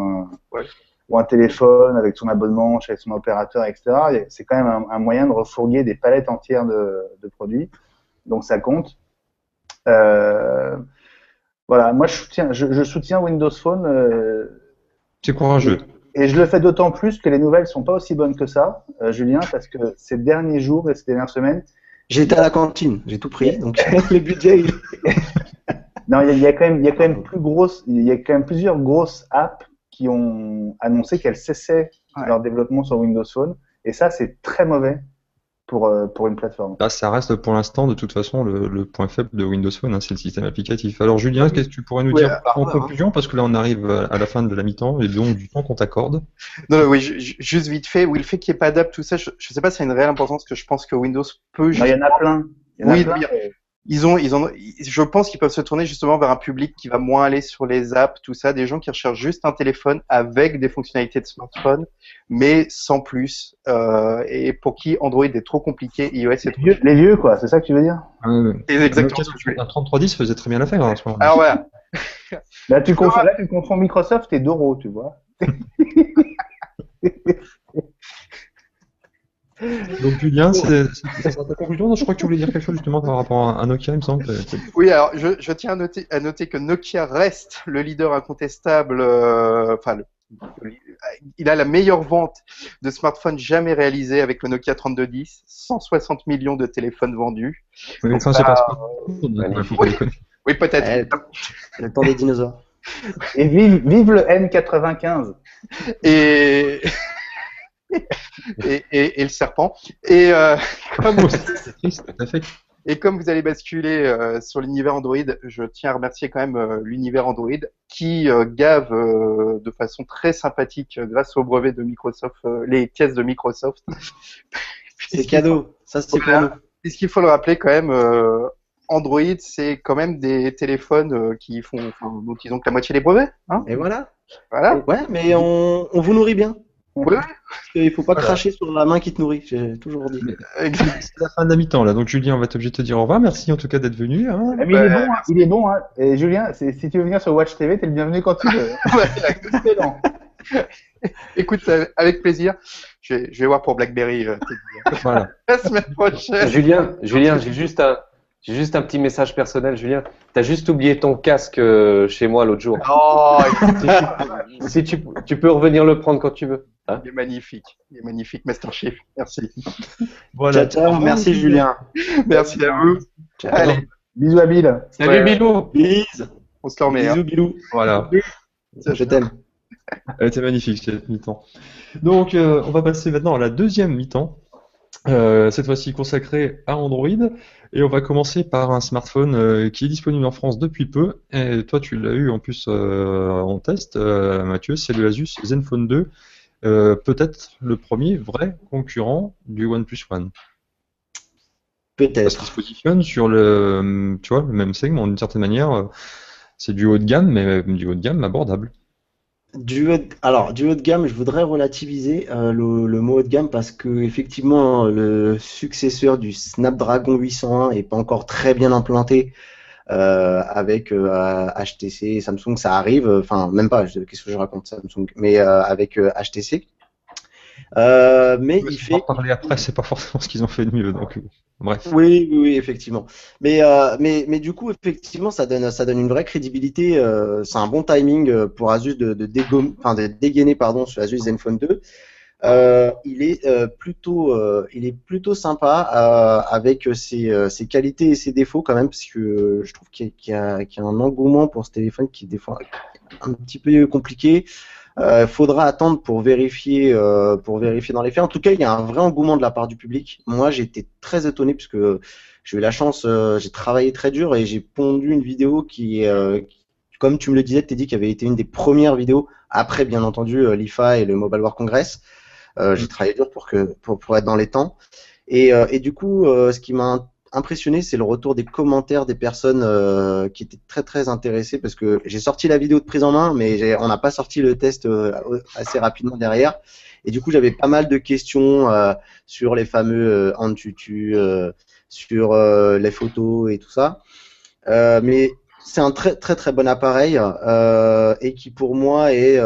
un téléphone avec son abonnement chez son opérateur, etc. C'est quand même un moyen de refourguer des palettes entières de produits. Donc ça compte. Voilà, moi je soutiens Windows Phone. C'est courageux. Et je le fais d'autant plus que les nouvelles sont pas aussi bonnes que ça, Julien, parce que ces derniers jours et ces dernières semaines, j'étais à la cantine, j'ai tout pris, donc le budget. Non, il y a quand même plusieurs grosses apps qui ont annoncé qu'elles cessaient leur développement sur Windows Phone. Et ça, c'est très mauvais pour une plateforme. Là, ça reste pour l'instant, de toute façon, le point faible de Windows Phone, hein, c'est le système applicatif. Alors, Julien, qu'est-ce que tu pourrais nous dire en conclusion, parce que là, on arrive à la fin de la mi-temps et donc du temps qu'on t'accorde. Non, oui, juste vite fait, oui, le fait qu'il n'y ait pas d'app, tout ça, je sais pas si ça a une réelle importance, que je pense que Windows peut. Il y en a plein. Je pense qu'ils peuvent se tourner justement vers un public qui va moins aller sur les apps, tout ça, des gens qui recherchent juste un téléphone avec des fonctionnalités de smartphone, mais sans plus, et pour qui Android est trop compliqué, iOS est trop... Les vieux, quoi, c'est ça que tu veux dire? C'est exactement ce que je veux dire. Un 3310 faisait très bien l'affaire, hein, à ce moment-là. Alors voilà. Là, tu confonds Microsoft et Doro, tu vois. Donc Julien, c'est ta conclusion? Non, je crois que tu voulais dire quelque chose justement par rapport à Nokia, il me semble. Oui, alors je tiens à noter que Nokia reste le leader incontestable, il a la meilleure vente de smartphones jamais réalisée avec le Nokia 3210, 160 millions de téléphones vendus. Oui, enfin, c'est pas oui, peut-être. Le temps des dinosaures. Et vive le N95. Et le serpent. Et c'est triste, tout à fait. Et comme vous allez basculer sur l'univers Android, je tiens à remercier quand même l'univers Android qui gave de façon très sympathique grâce au brevet de Microsoft, les pièces de Microsoft. C'est cadeau, ça c'est pour nous. Puisqu'il faut le rappeler quand même, Android c'est quand même des téléphones qui font, dont ils ont que la moitié des brevets. Hein, et voilà. Ouais, mais on vous nourrit bien. Oui. Parce qu'il faut pas cracher sur la main qui te nourrit, j'ai toujours dit. C'est la fin de la mi-temps là, donc Julien, on va être obligé de te dire au revoir. Merci en tout cas d'être venu. Hein. Mais il est bon. Hein. Et Julien, si tu veux venir sur Watch TV, t'es le bienvenu quand tu veux. Excellent. Écoute, avec plaisir. Je vais voir pour BlackBerry. Voilà. La semaine prochaine. Julien, j'ai juste un petit message personnel, Julien. T'as juste oublié ton casque chez moi l'autre jour. Oh, si tu peux revenir le prendre quand tu veux. Hein, il est magnifique, Master Chief. Merci. Voilà. Ciao, merci Julien. Merci à vous. Ciao. Allez, bisous à Bill. Salut Bilou. Bis. on se le remet. Bisous Bilou. Voilà. Je t'aime. Elle était magnifique cette mi-temps. Donc on va passer maintenant à la deuxième mi-temps. Cette fois-ci consacrée à Android, et on va commencer par un smartphone qui est disponible en France depuis peu, et toi tu l'as eu en plus en test, Mathieu, c'est le Asus Zenfone 2, peut-être le premier vrai concurrent du OnePlus One. Peut-être. Parce qu'il se positionne sur le même segment d'une certaine manière, c'est du haut de gamme, mais du haut de gamme abordable. Du haut de gamme, je voudrais relativiser le mot haut de gamme parce que effectivement le successeur du Snapdragon 801 est pas encore très bien implanté avec HTC et Samsung, ça arrive, enfin même pas, qu'est-ce que je raconte Samsung, mais avec HTC. Mais il fait. On va parler après, c'est pas forcément ce qu'ils ont fait de mieux, donc bref. Oui, effectivement. Mais du coup, effectivement, ça donne une vraie crédibilité. C'est un bon timing pour Asus de dégainer ce Asus Zenfone 2. Il est plutôt sympa avec ses qualités et ses défauts quand même, parce que je trouve qu'il y a un engouement pour ce téléphone qui est des fois un petit peu compliqué. Faudra attendre pour vérifier dans les faits. En tout cas, il y a un vrai engouement de la part du public. Moi, j'ai été très étonné puisque j'ai eu la chance, j'ai travaillé très dur et j'ai pondu une vidéo qui, comme tu me le disais, Teddy, qui avait été une des premières vidéos après, bien entendu, l'IFA et le Mobile World Congress. J'ai travaillé dur pour être dans les temps. Et du coup, ce qui m'a impressionné, c'est le retour des commentaires des personnes qui étaient très très intéressées, parce que j'ai sorti la vidéo de prise en main, mais on n'a pas sorti le test assez rapidement derrière. Et du coup, j'avais pas mal de questions sur les fameux Antutu, sur les photos et tout ça. Mais c'est un très très très bon appareil et qui pour moi est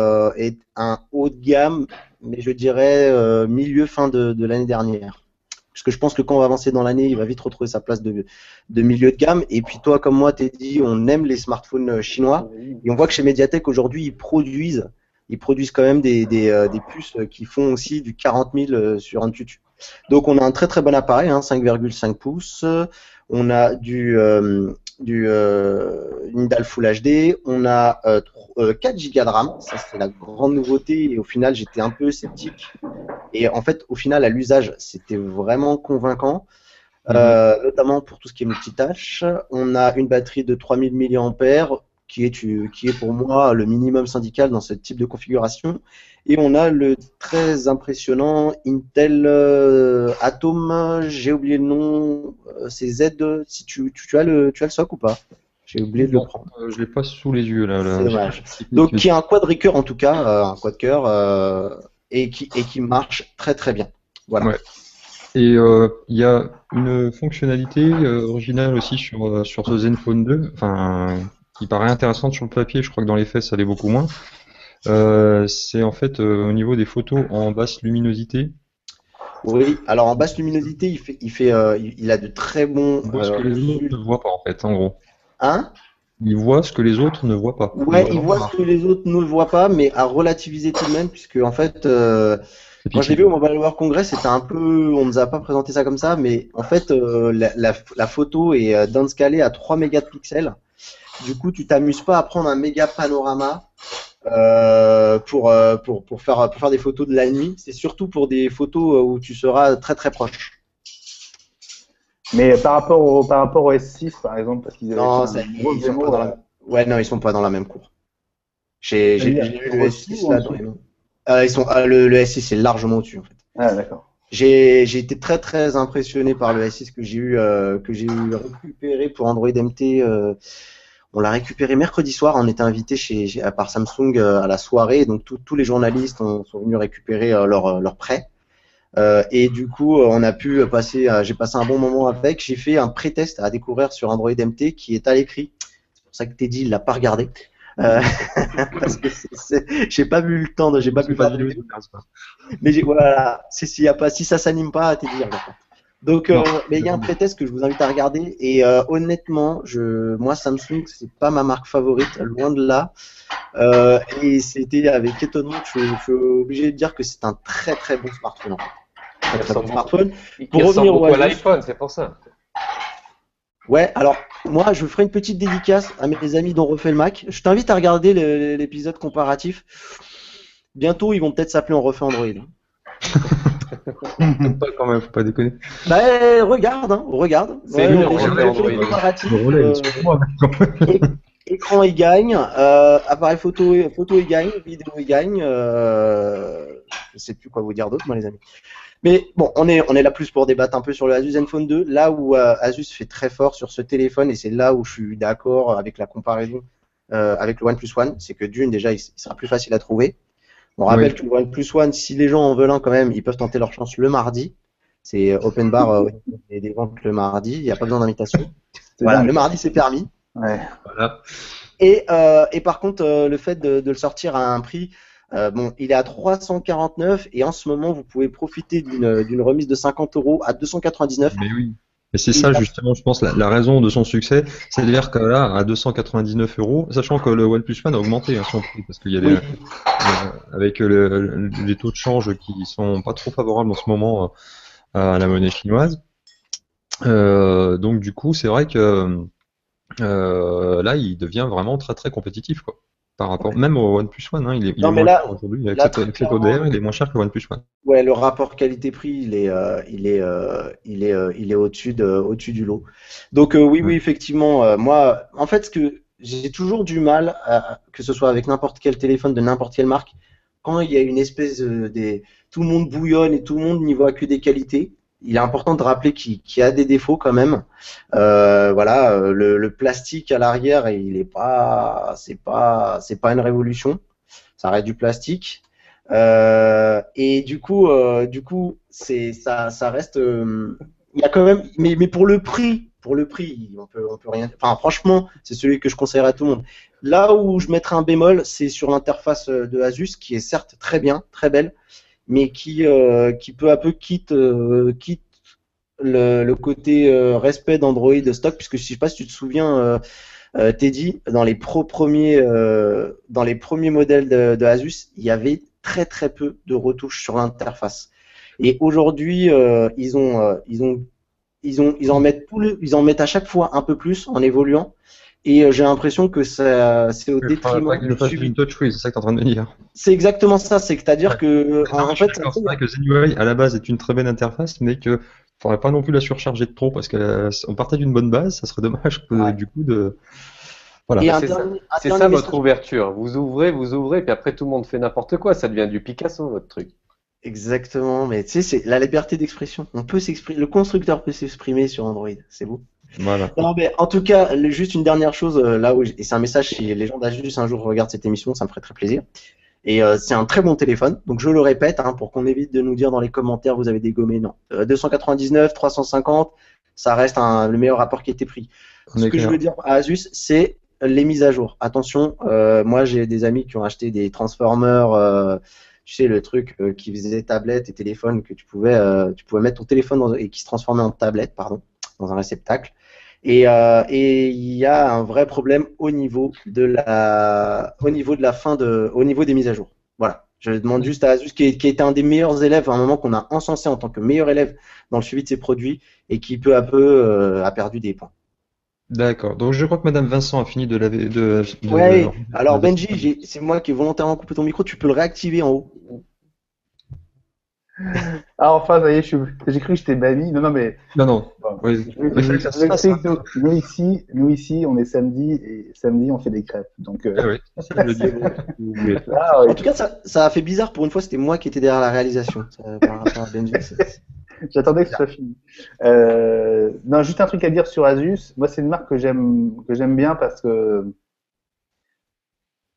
un haut de gamme, mais je dirais milieu fin de l'année dernière. Parce que je pense que quand on va avancer dans l'année, il va vite retrouver sa place de milieu de gamme. Et puis toi, comme moi, t'es dit, on aime les smartphones chinois. Et on voit que chez Mediatek, aujourd'hui, ils produisent quand même des puces qui font aussi du 40 000 sur Antutu. Donc on a un très très bon appareil, 5,5 pouces. On a une dalle Full HD. On a 4 Go de RAM. Ça, c'est la grande nouveauté. Et au final, j'étais un peu sceptique. Et en fait, au final, à l'usage, c'était vraiment convaincant. Notamment pour tout ce qui est multitâche. On a une batterie de 3000 mAh qui est pour moi le minimum syndical dans ce type de configuration. Et on a le très impressionnant Intel Atom, j'ai oublié le nom, c'est Z. Si tu as le SoC ou pas? J'ai oublié de le prendre. Je l'ai pas sous les yeux là. C'est dommage. Donc qui a un quad-cœur en tout cas, un quad-cœur et qui marche très très bien. Voilà. Ouais. Et il y a une fonctionnalité originale aussi sur ce Zenfone 2, enfin qui paraît intéressante sur le papier. Je crois que dans les faits ça l'est beaucoup moins. C'est en fait au niveau des photos en basse luminosité. Oui, alors en basse luminosité, il a de très bons. Il voit ce que les autres ne voient pas en fait, en gros. Hein? Il voit ce que les autres ne voient pas. Ouais, il voit ce que les autres ne voient pas, mais à relativiser tout de même, puisque en fait, quand je l'ai vu au Mobile World Congress, c'était un peu, on nous a pas présenté ça comme ça, mais en fait, la photo est downscalée à 3 mégapixels. Du coup, tu t'amuses pas à prendre un méga panorama pour faire des photos de la nuit. C'est surtout pour des photos où tu seras très très proche. Mais par rapport au S6 par exemple, parce qu'ils Non, avaient ils sont pas dans la... Ouais, non, ils sont pas dans la même cour. J'ai vu le S6 là dans les mains. Le S6 c'est largement au-dessus en fait. Ah d'accord. J'ai été très très impressionné par le S6 que j'ai eu récupéré pour Android MT. On l'a récupéré mercredi soir. On était invité par Samsung à la soirée, donc tous les journalistes sont venus récupérer leur prêt. Et du coup, on a pu passer. J'ai passé un bon moment avec. J'ai fait un pré-test à découvrir sur Android MT qui est à l'écrit. C'est pour ça que Teddy il l'a pas regardé. Parce que j'ai pas vu le temps, j'ai pas pu faire de vidéo. Mais voilà, si ça s'anime pas, Teddy regarde pas. Donc, mais il y a un pré-test que je vous invite à regarder. Et honnêtement, moi Samsung, c'est pas ma marque favorite, loin de là. Et c'était avec étonnement que je suis obligé de dire que c'est un très très bon smartphone. En fait. Très bon smartphone. Pour revenir au l'iPhone, c'est pour ça. Ouais, alors moi je ferai une petite dédicace à mes amis dont refait le Mac. Je t'invite à regarder l'épisode comparatif. Bientôt ils vont peut-être s'appeler On refait Android. Pas quand même, faut pas déconner. Bah regarde. C'est lui, on refait Android. Écran il gagne, appareil photo il gagne, vidéo il gagne. Je sais plus quoi vous dire d'autre moi les amis. Mais bon, on est là plus pour débattre un peu sur le Asus Zenfone 2, là où Asus fait très fort sur ce téléphone, et c'est là où je suis d'accord avec la comparaison avec le OnePlus One, c'est que d'une, déjà, il sera plus facile à trouver. On rappelle que le OnePlus One, si les gens en veulent un quand même, ils peuvent tenter leur chance le mardi. C'est open bar et des ventes le mardi, il n'y a pas besoin d'invitation. Voilà, le mardi c'est permis. Ouais. Voilà. Et par contre, le fait de le sortir à un prix, il est à 349 et en ce moment, vous pouvez profiter d'une remise de 50 € à 299. Mais oui. Et c'est ça justement, je pense, la raison de son succès, c'est-à-dire que là, à 299 €, sachant que le OnePlus One a augmenté son prix, parce qu'il y a avec les taux de change qui sont pas trop favorables en ce moment à la monnaie chinoise. Donc du coup, c'est vrai que là, il devient vraiment très très compétitif, quoi. Par rapport, même au OnePlus One, hein, il est moins cher aujourd'hui. Avec cet ODR, il est moins cher que le OnePlus One. Ouais, le rapport qualité-prix, il est au-dessus du lot. Donc oui, effectivement, moi, en fait, ce que j'ai toujours du mal, que ce soit avec n'importe quel téléphone de n'importe quelle marque, quand il y a une espèce tout le monde bouillonne et tout le monde n'y voit que des qualités. Il est important de rappeler qu'il y a des défauts quand même. Le plastique à l'arrière, c'est pas une révolution. Ça reste du plastique. Et du coup, ça reste. Il y a quand même, mais pour le prix, on peut rien. Enfin, franchement, c'est celui que je conseillerais à tout le monde. Là où je mettrais un bémol, c'est sur l'interface de Asus, qui est certes très bien, très belle, mais qui peu à peu quitte le côté respect d'Android stock, puisque je sais pas si tu te souviens, Teddy, dans les premiers modèles de Asus, il y avait très très peu de retouches sur l'interface. Et aujourd'hui, ils en mettent à chaque fois un peu plus en évoluant. et j'ai l'impression que c'est au détriment Le face d'une touchscreen, c'est ça que tu es en train de dire. C'est exactement ça, c'est-à-dire que En fait, c'est vrai que ZenUI à la base est une très belle interface, mais que faudrait pas non plus la surcharger de trop parce qu'on partait d'une bonne base, ça serait dommage que, du coup de voilà. C'est ça votre ouverture. Vous ouvrez, puis après tout le monde fait n'importe quoi. Ça devient du Picasso, votre truc. Exactement, mais tu sais, c'est la liberté d'expression. On peut s'exprimer, le constructeur peut s'exprimer sur Android, c'est beau. Voilà. Non, mais en tout cas, juste une dernière chose, là où et c'est un message, si les gens d'Asus un jour regardent cette émission, ça me ferait très plaisir. Et c'est un très bon téléphone, donc je le répète, hein, pour qu'on évite de nous dire dans les commentaires vous avez dégommé, non. 299, 350, ça reste le meilleur rapport qui a été pris. Ce que je veux dire à Asus, c'est les mises à jour. Attention, moi j'ai des amis qui ont acheté des transformers, tu sais, le truc qui faisait tablette et téléphone, que tu pouvais mettre ton téléphone et qui se transformait en tablette, pardon, dans un réceptacle. Et il y a un vrai problème au niveau des mises à jour. Voilà. Je demande juste à Asus, qui était un des meilleurs élèves à un moment qu'on a encensé en tant que meilleur élève dans le suivi de ses produits et qui peu à peu a perdu des points. D'accord. Donc je crois que Madame Vincent a fini de laver. Ouais. Alors Benji, c'est moi qui ai volontairement coupé ton micro. Tu peux le réactiver en haut. Ah, enfin, ça y est, j'ai cru que j'étais banni. Non, mais. Non. Bon, oui. Nous ici, on est samedi, et samedi, on fait des crêpes. Donc, oui, ça, je le dis. En tout cas, ça a fait bizarre. Pour une fois, c'était moi qui étais derrière la réalisation. Par rapport à Benji. J'attendais que ce soit fini. Non, juste un truc à dire sur Asus. Moi, c'est une marque que j'aime bien parce que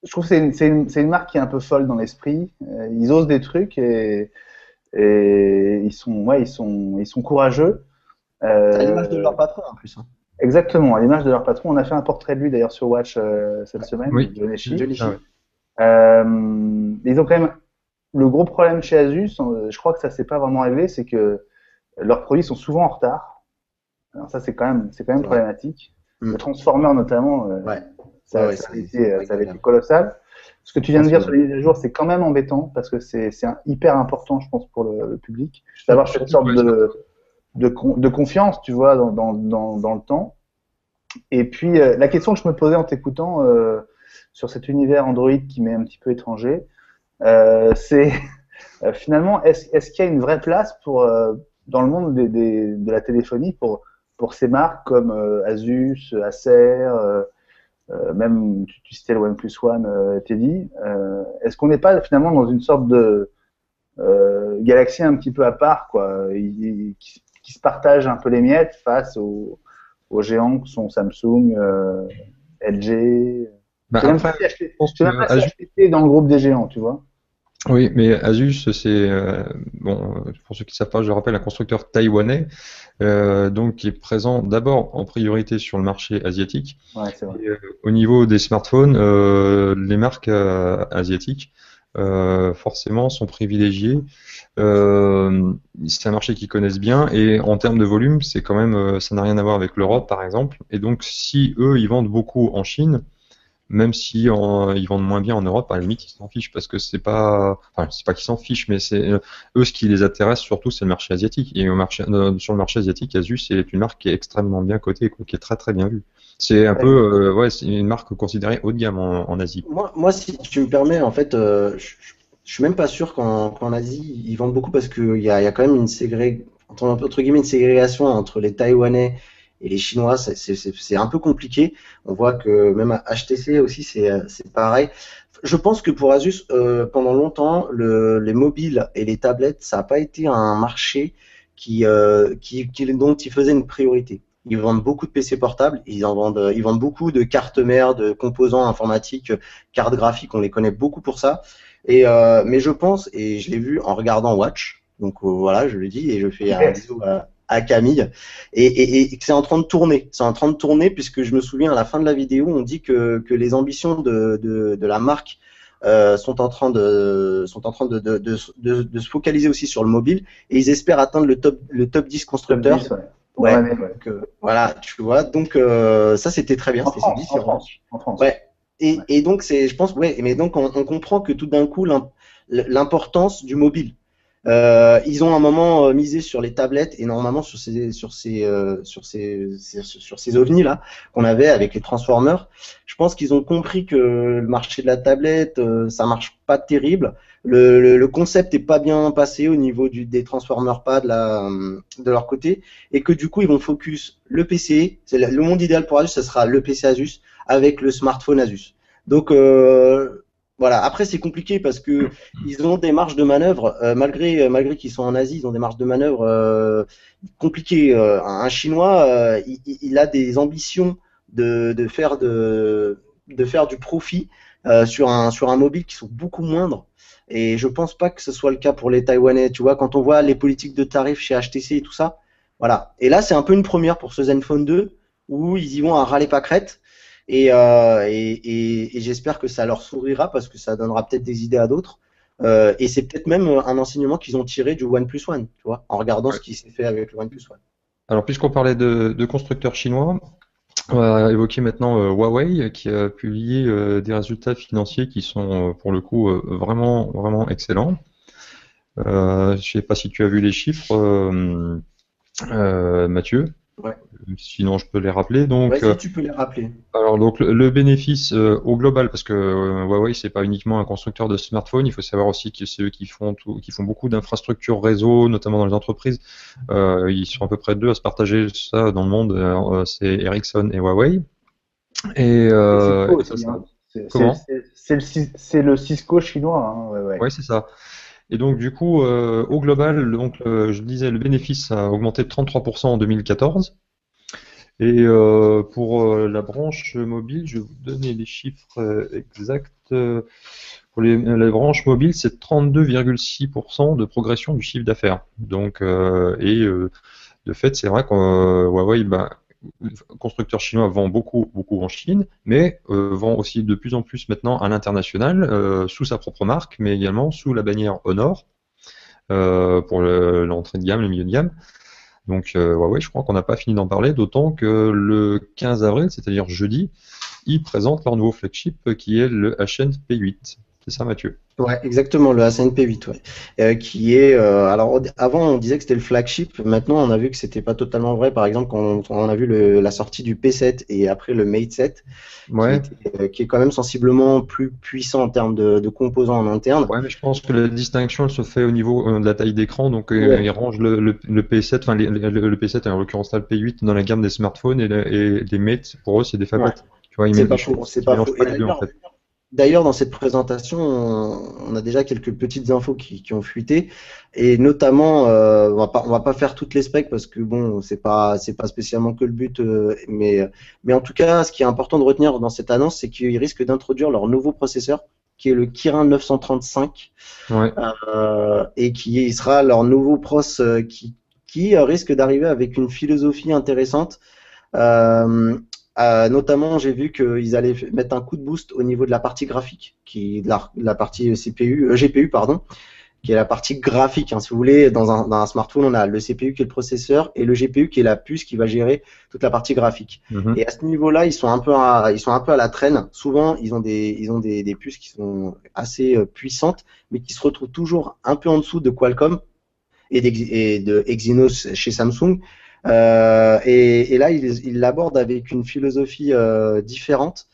je trouve que c'est une marque qui est un peu folle dans l'esprit. Ils osent des trucs et ils sont courageux. C'est à l'image de leur patron en plus. Hein. Exactement, à l'image de leur patron. On a fait un portrait de lui d'ailleurs sur Watch cette semaine. Oui. Jonichi. Ah, Ils ont quand même le gros problème chez Asus. Je crois que ça s'est pas vraiment réglé, c'est que leurs produits sont souvent en retard. Alors ça c'est quand même problématique. Le Transformer notamment, ça avait été colossal. Ce que tu viens de dire sur les mises à jour, c'est quand même embêtant parce que c'est hyper important, je pense, pour le public, d'avoir cette sorte de confiance, tu vois, dans le temps. Et puis la question que je me posais en t'écoutant sur cet univers Android qui m'est un petit peu étranger, c'est finalement est-ce qu'il y a une vraie place dans le monde de la téléphonie pour ces marques comme Asus, Acer, même tu citais le OnePlus One, Teddy. Est-ce qu'on n'est pas finalement dans une sorte de galaxie un petit peu à part, quoi, qui se partagent un peu les miettes face aux géants que sont Samsung, LG. Je même pas acheté dans le groupe des géants, tu vois. Oui, mais Asus, c'est pour ceux qui ne savent pas, je le rappelle, un constructeur taïwanais, donc qui est présent d'abord en priorité sur le marché asiatique. Ouais, c'est vrai. Et, au niveau des smartphones, les marques asiatiques forcément sont privilégiées. C'est un marché qu'ils connaissent bien et en termes de volume, c'est quand même, ça n'a rien à voir avec l'Europe par exemple. Et donc, si eux, ils vendent beaucoup en Chine. Même si ils vendent moins bien en Europe, à la limite, ils s'en fichent parce que c'est pas qu'ils s'en fichent, mais c'est eux ce qui les intéresse surtout, c'est le marché asiatique. Et sur le marché asiatique, Asus est une marque qui est extrêmement bien cotée, quoi, qui est très très bien vue. C'est un peu, c'est une marque considérée haut de gamme en Asie. Moi, si tu me permets, en fait, je suis même pas sûr qu'en Asie ils vendent beaucoup parce qu'il y a quand même une ségrégation entre les Taïwanais et les Chinois, c'est un peu compliqué. On voit que même à HTC aussi, c'est pareil. Je pense que pour Asus, pendant longtemps, les mobiles et les tablettes, ça n'a pas été un marché dont ils faisaient une priorité. Ils vendent beaucoup de PC portables, ils vendent beaucoup de cartes mères, de composants informatiques, cartes graphiques, on les connaît beaucoup pour ça. Mais je pense, et je l'ai vu en regardant Watch, donc voilà, je le dis, et je fais un bisou à Camille, et c'est en train de tourner. C'est en train de tourner puisque je me souviens à la fin de la vidéo, on dit que les ambitions de la marque sont en train de se focaliser aussi sur le mobile et ils espèrent atteindre le top 10 constructeurs. Voilà, tu vois. Donc ça c'était très bien. En France. Ouais. Et donc je pense, mais donc on comprend que tout d'un coup l'importance du mobile. Ils ont à un moment misé sur les tablettes et normalement sur ces ovnis là qu'on avait avec les Transformers. Je pense qu'ils ont compris que le marché de la tablette, ça marche pas terrible. Le concept est pas bien passé au niveau des Transformers pas de leur côté et que du coup ils vont focus le PC. C'est le monde idéal pour Asus, ça sera le PC Asus avec le smartphone Asus. Donc voilà. Après, c'est compliqué parce que ils ont des marges de manœuvre, malgré qu'ils sont en Asie, ils ont des marges de manœuvre compliquées. Un Chinois, il a des ambitions de faire du profit sur un mobile qui sont beaucoup moindres. Et je pense pas que ce soit le cas pour les Taïwanais. Tu vois, quand on voit les politiques de tarifs chez HTC et tout ça, voilà. Et là, c'est un peu une première pour ce Zenfone 2 où ils y vont à râler pas crête. Et j'espère que ça leur sourira parce que ça donnera peut-être des idées à d'autres. Et c'est peut-être même un enseignement qu'ils ont tiré du OnePlus One, tu vois, en regardant ce qui s'est fait avec le OnePlus One. Alors, puisqu'on parlait de constructeurs chinois, on va évoquer maintenant Huawei qui a publié des résultats financiers qui sont pour le coup vraiment, vraiment excellents. Je ne sais pas si tu as vu les chiffres, Mathieu. Ouais. Sinon, je peux les rappeler. Donc, vas-y, tu peux les rappeler. Alors, donc, le bénéfice au global, parce que Huawei, c'est pas uniquement un constructeur de smartphones, il faut savoir aussi que c'est eux qui font beaucoup d'infrastructures réseau, notamment dans les entreprises. Ils sont à peu près deux à se partager ça dans le monde. C'est Ericsson et Huawei. Et c'est le Cisco chinois. Hein, ouais. Ouais, c'est ça. Et donc, du coup, au global, donc, je disais, le bénéfice a augmenté de 33% en 2014. Et pour la branche mobile, je vais vous donner les chiffres exacts. Pour la branche mobile, c'est 32,6% de progression du chiffre d'affaires. Donc, de fait, c'est vrai que Huawei, constructeur chinois, vend beaucoup en Chine, mais vend aussi de plus en plus maintenant à l'international, sous sa propre marque, mais également sous la bannière Honor, pour l'entrée de gamme, le milieu de gamme. Donc Huawei, je crois qu'on n'a pas fini d'en parler, d'autant que le 15 avril, c'est-à-dire jeudi, ils présentent leur nouveau flagship qui est le HN P8. C'est ça, Mathieu? Ouais, exactement, le HN P8, ouais. Qui est, alors avant on disait que c'était le flagship, maintenant on a vu que c'était pas totalement vrai. Par exemple, quand on a vu la sortie du P7 et après le Mate 7, Ouais. qui est quand même sensiblement plus puissant en termes de composants en interne. Ouais, mais je pense que la distinction elle se fait au niveau de la taille d'écran, donc Ouais. ils rangent le P7, enfin le P7 en l'occurrence là le P8 dans la gamme des smartphones et les Mate pour eux c'est des phablets. Ouais. Tu vois, ils C'est pas mélangent faux, c'est pas faux. pas Et les deux en fait. d'ailleurs, dans cette présentation, on a déjà quelques petites infos qui ont fuité, et notamment, on va pas faire toutes les specs parce que bon, c'est pas spécialement que le but, mais en tout cas, ce qui est important de retenir dans cette annonce, c'est qu'ils risquent d'introduire leur nouveau processeur, qui est le Kirin 935, Ouais. et il sera leur nouveau pros qui risque d'arriver avec une philosophie intéressante. Notamment, j'ai vu qu'ils allaient mettre un coup de boost au niveau de la partie graphique, de la partie GPU, pardon, qui est la partie graphique. Hein, si vous voulez, dans un smartphone, on a le CPU qui est le processeur et le GPU qui est la puce qui va gérer toute la partie graphique. Mhm. Et à ce niveau-là, ils sont un peu à la traîne. Souvent, ils ont des puces qui sont assez puissantes, mais qui se retrouvent toujours un peu en dessous de Qualcomm et de Exynos chez Samsung. Et là, il l'aborde avec une philosophie différente.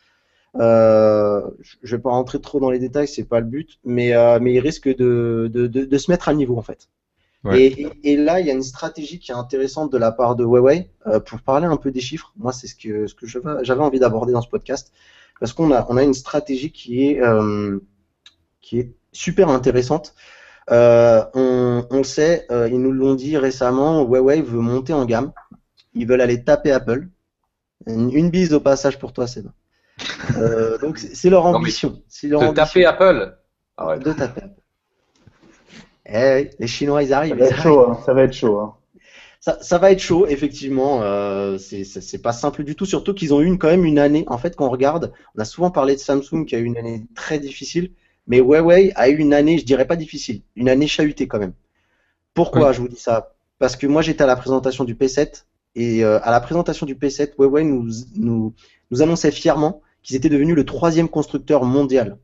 Je vais pas rentrer trop dans les détails, c'est pas le but, mais il risque de se mettre à niveau en fait. Ouais. Et là, il y a une stratégie qui est intéressante de la part de Huawei pour parler un peu des chiffres. Moi, c'est ce que j'avais envie d'aborder dans ce podcast parce qu'on a une stratégie qui est super intéressante. On sait, ils nous l'ont dit récemment, Huawei veut monter en gamme. Ils veulent aller taper Apple. Une bise au passage pour toi, Seb. Donc c'est leur ambition. Taper Apple. Arrête. De taper Apple. Eh, les Chinois, ils arrivent. Ça va être chaud. Hein. Ça va être chaud, effectivement. C'est pas simple du tout, surtout qu'ils ont eu quand même une année. En fait, quand on regarde, on a souvent parlé de Samsung qui a eu une année très difficile. Mais Huawei a eu une année, je dirais pas difficile, une année chahutée quand même. Pourquoi je vous dis ça? Parce que moi j'étais à la présentation du P7 et à la présentation du P7, Huawei nous annonçait fièrement qu'ils étaient devenus le 3e constructeur mondial.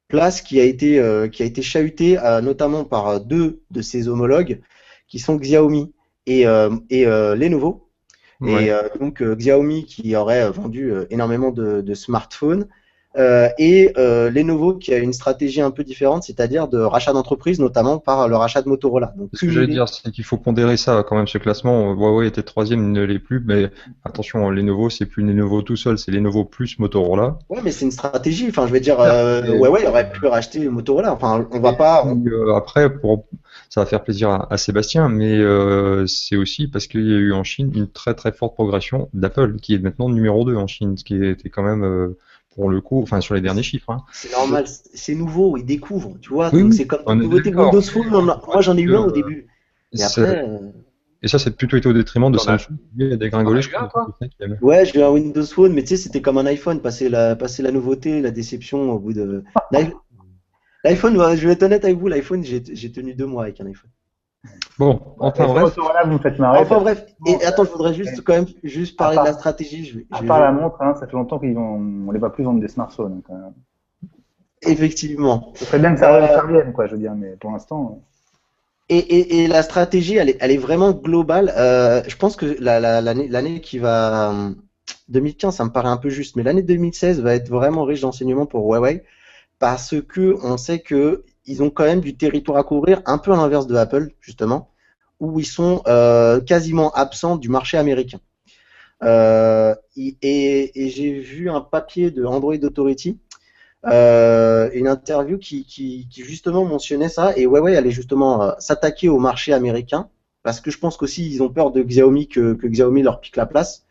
place qui a été chahutée notamment par deux de ses homologues qui sont Xiaomi et Lenovo. Ouais. Et donc Xiaomi qui aurait vendu énormément de smartphones Lenovo qui a une stratégie un peu différente, c'est-à-dire de rachat d'entreprise, notamment par le rachat de Motorola. Donc, Ce que j'allais dire, c'est qu'il faut pondérer ça quand même, ce classement. Huawei était troisième, il ne l'est plus, mais attention, Lenovo, c'est plus Lenovo tout seul, c'est Lenovo plus Motorola. Ouais, mais c'est une stratégie. Enfin, je veux dire, Huawei aurait pu racheter Motorola. Enfin, on va pas. Après, ça va faire plaisir à Sébastien, mais c'est aussi parce qu'il y a eu en Chine une très très forte progression d'Apple, qui est maintenant numéro 2 en Chine, ce qui était quand même pour le coup, enfin sur les derniers chiffres. Hein. C'est normal, c'est nouveau, ils découvrent, tu vois. Oui, donc oui, c'est comme on une est nouveauté d'accord. Windows Phone. Moi, j'en ai eu un au début. Et après. Et ça, c'est plutôt été au détriment de T'en as- Samsung, qui a dégringolé. T'en as eu un, toi Ouais, j'ai eu un Windows Phone, mais tu sais, c'était comme un iPhone, passer la nouveauté, la déception au bout de. L'iPhone, ouais, je vais être honnête avec vous, l'iPhone, j'ai tenu 2 mois avec un iPhone. Bon, enfin Et bref. Motorola, vous me faites marrer. Enfin bref, et attends, je voudrais juste quand même parler de la stratégie. À part la montre, hein, ça fait longtemps on les voit plus vendre des smartphones. Donc, Effectivement. ce serait bien que ça revienne, quoi, je veux dire, mais pour l'instant. Et la stratégie, elle est vraiment globale. Je pense que l'année qui va 2015, ça me paraît un peu juste, mais l'année 2016 va être vraiment riche d'enseignements pour Huawei parce que on sait que ils ont quand même du territoire à couvrir, un peu à l'inverse de Apple justement, où ils sont quasiment absents du marché américain. Et j'ai vu un papier de Android Authority. Une interview qui justement mentionnait ça et Huawei allait justement s'attaquer au marché américain parce que je pense qu'aussi ils ont peur de Xiaomi que Xiaomi leur pique la place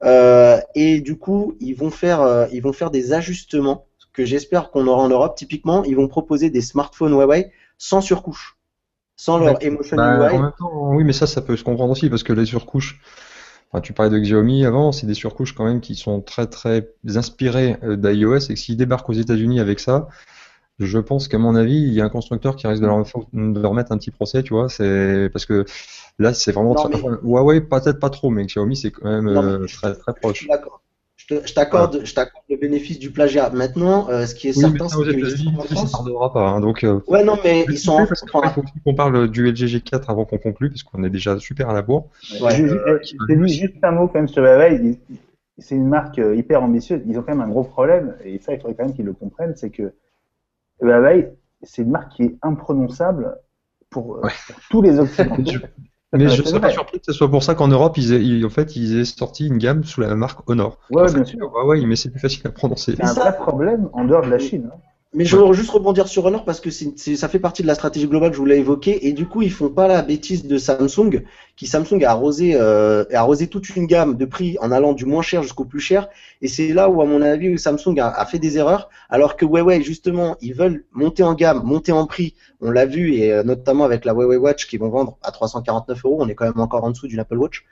et du coup ils vont faire des ajustements que j'espère qu'on aura en Europe. Typiquement ils vont proposer des smartphones Huawei sans surcouche, sans leur Emotion UI. En même temps, oui, mais ça peut se comprendre aussi parce que les surcouches. Enfin, tu parlais de Xiaomi avant, c'est des surcouches quand même qui sont très très inspirées d'iOS et que s'ils débarquent aux États-Unis avec ça, je pense qu'à mon avis, il y a un constructeur qui risque de leur mettre un petit procès, tu vois. C'est parce que là, c'est vraiment Non, très. mais- Enfin, Huawei, peut-être pas trop, mais Xiaomi, c'est quand même Non, mais très très je proche. suis d'accord. Je t'accorde le bénéfice du plagiat. Maintenant, ce qui est Oui, mais certain, ça, c'est aux qu'ils États-Unis, sont en ça France. tardera pas. Hein, donc, Ouais, non, mais je vais ils sont parce en. qu'il faut aussi qu'on parle du LG G4 avant qu'on conclue, parce qu'on est déjà super à la bourre. Ouais. Juste un mot quand même sur Huawei. C'est une marque hyper ambitieuse. Ils ont quand même un gros problème, et ça, il faudrait quand même qu'ils le comprennent, c'est que Huawei, c'est une marque qui est imprononçable pour tous les Occidentaux. Mais je ne serais pas surpris que ce soit pour ça qu'en Europe, en fait, ils aient sorti une gamme sous la marque Honor. Ouais, En fait, bien sûr. Ouais, mais c'est plus facile à prononcer. C'est un vrai problème en dehors de la Chine. Hein. Mais je veux juste rebondir sur Honor parce que ça fait partie de la stratégie globale que je voulais évoquer et du coup ils font pas la bêtise de Samsung qui Samsung a arrosé toute une gamme de prix en allant du moins cher jusqu'au plus cher et c'est là où à mon avis Samsung a fait des erreurs alors que Huawei justement ils veulent monter en gamme, monter en prix, on l'a vu et notamment avec la Huawei Watch qui vont vendre à 349 €, on est quand même encore en dessous d'une Apple Watch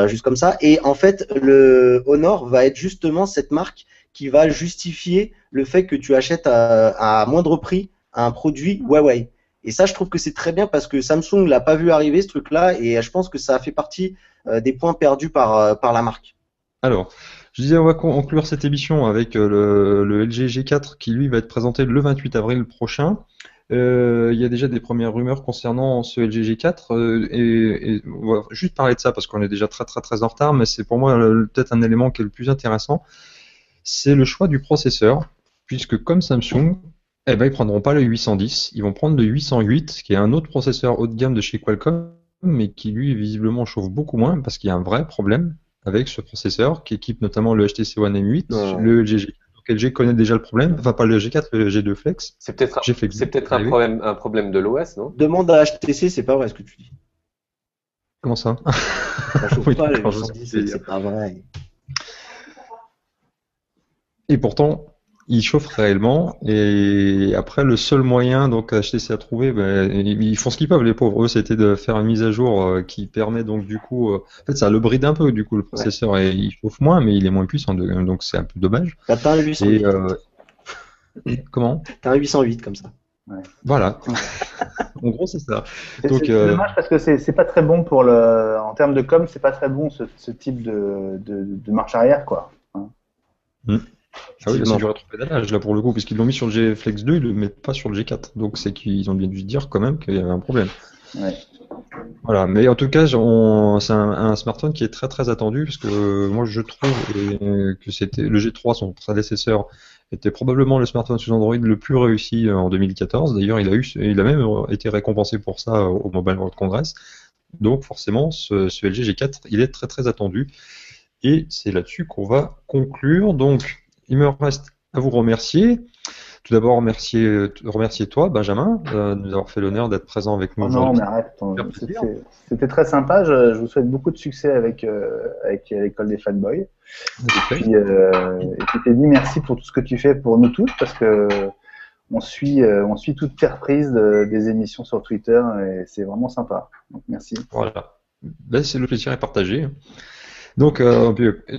juste comme ça et en fait le Honor va être justement cette marque qui va justifier le fait que tu achètes à moindre prix un produit Huawei. Et ça, je trouve que c'est très bien parce que Samsung l'a pas vu arriver ce truc-là et je pense que ça a fait partie des points perdus par la marque. Alors, je disais, on va conclure cette émission avec le LG G4 qui lui va être présenté le 28 avril prochain. Il y a déjà des premières rumeurs concernant ce LG G4 et on va juste parler de ça parce qu'on est déjà très très très en retard, mais c'est pour moi peut-être un élément qui est le plus intéressant. C'est le choix du processeur, puisque comme Samsung, eh ben, ils prendront pas le 810, ils vont prendre le 808, qui est un autre processeur haut de gamme de chez Qualcomm, mais qui lui visiblement chauffe beaucoup moins, parce qu'il y a un vrai problème avec ce processeur, qui équipe notamment le HTC One M8, le LG G4. Donc LG connaît déjà le problème, enfin pas le G4, le G2 Flex. C'est peut-être un problème de l'OS, non? Demande à HTC, c'est pas vrai ce que tu dis. Comment ça? Ça chauffe Oui, pas, le d'accord, je 810, sais. c'est pas vrai. Et pourtant, il chauffe réellement. Et après, le seul moyen donc HTC a trouvé, ben, ils font ce qu'ils peuvent, les pauvres. Eux, c'était de faire une mise à jour qui permet donc du coup, en fait, ça le bride un peu du coup le processeur et il chauffe moins, mais il est moins puissant, donc c'est un peu dommage. T'as un 808. Comment? T'as un 808 comme ça. Ouais. Voilà. En gros, c'est ça. C'est dommage parce que c'est pas très bon pour en termes de com, c'est pas très bon ce type de marche arrière, quoi. Hein. Ah oui, là, c'est du rétropédalage, là, pour le coup, puisqu'ils l'ont mis sur le G Flex 2, ils le mettent pas sur le G4. Donc, c'est qu'ils ont bien dû se dire quand même qu'il y avait un problème. Ouais. Voilà, mais en tout cas, c'est un smartphone qui est très très attendu, parce que moi, je trouve que c'était le G3, son prédécesseur, était probablement le smartphone sous Android le plus réussi en 2014. D'ailleurs, il a même été récompensé pour ça au Mobile World Congress. Donc, forcément, ce LG G4, il est très très attendu. Et c'est là-dessus qu'on va conclure. Donc, il me reste à vous remercier. Tout d'abord, remercier toi, Benjamin, de nous avoir fait l'honneur d'être présent avec nous Oh non, aujourd'hui. mais arrête. C'était très sympa. Je vous souhaite beaucoup de succès avec l'école des fanboys. Et puis, t'es dit merci pour tout ce que tu fais pour nous tous, parce que on suit toutes tes reprises des émissions sur Twitter et c'est vraiment sympa. Donc, merci. Voilà. Ben, c'est le plaisir est partagé. Donc,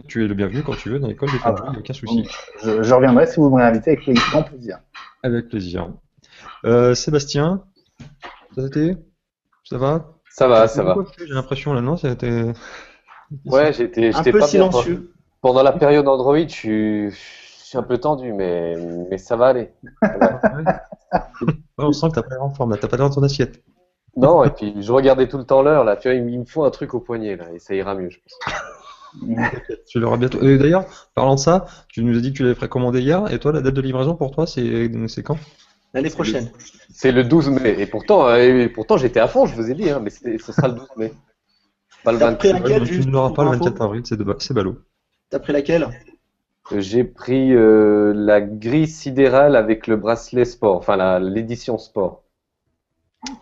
tu es le bienvenu quand tu veux dans l'école des fanboys, il n'y a aucun souci. Je reviendrai si vous me réinvitez avec grand plaisir. Avec plaisir. Sébastien, ça va? Ça va. J'ai l'impression là, non? Ouais, j'étais Un peu pas silencieux. bien. Pendant la période Android, je suis un peu tendu, mais ça va aller. Ouais, on sent que t'as pas l'air en forme, là, t'as pas l'air dans ton assiette. Non, et puis je regardais tout le temps l'heure, là. Tu vois, il me faut un truc au poignet, là, et ça ira mieux, je pense. Tu l'auras bientôt. Et d'ailleurs, parlant de ça, tu nous as dit que tu l'avais précommandé hier, et toi, la date de livraison pour toi, c'est quand? L'année prochaine. C'est le 12 mai. Et pourtant j'étais à fond, je vous ai dit, hein, mais ce sera le 12 mai. Pas le T'as pris 24. laquelle, Tu juste ne l'auras pour pas le info 24 avril, c'est ballot. T'as pris laquelle? J'ai pris la grille sidérale avec le bracelet sport, enfin l'édition sport.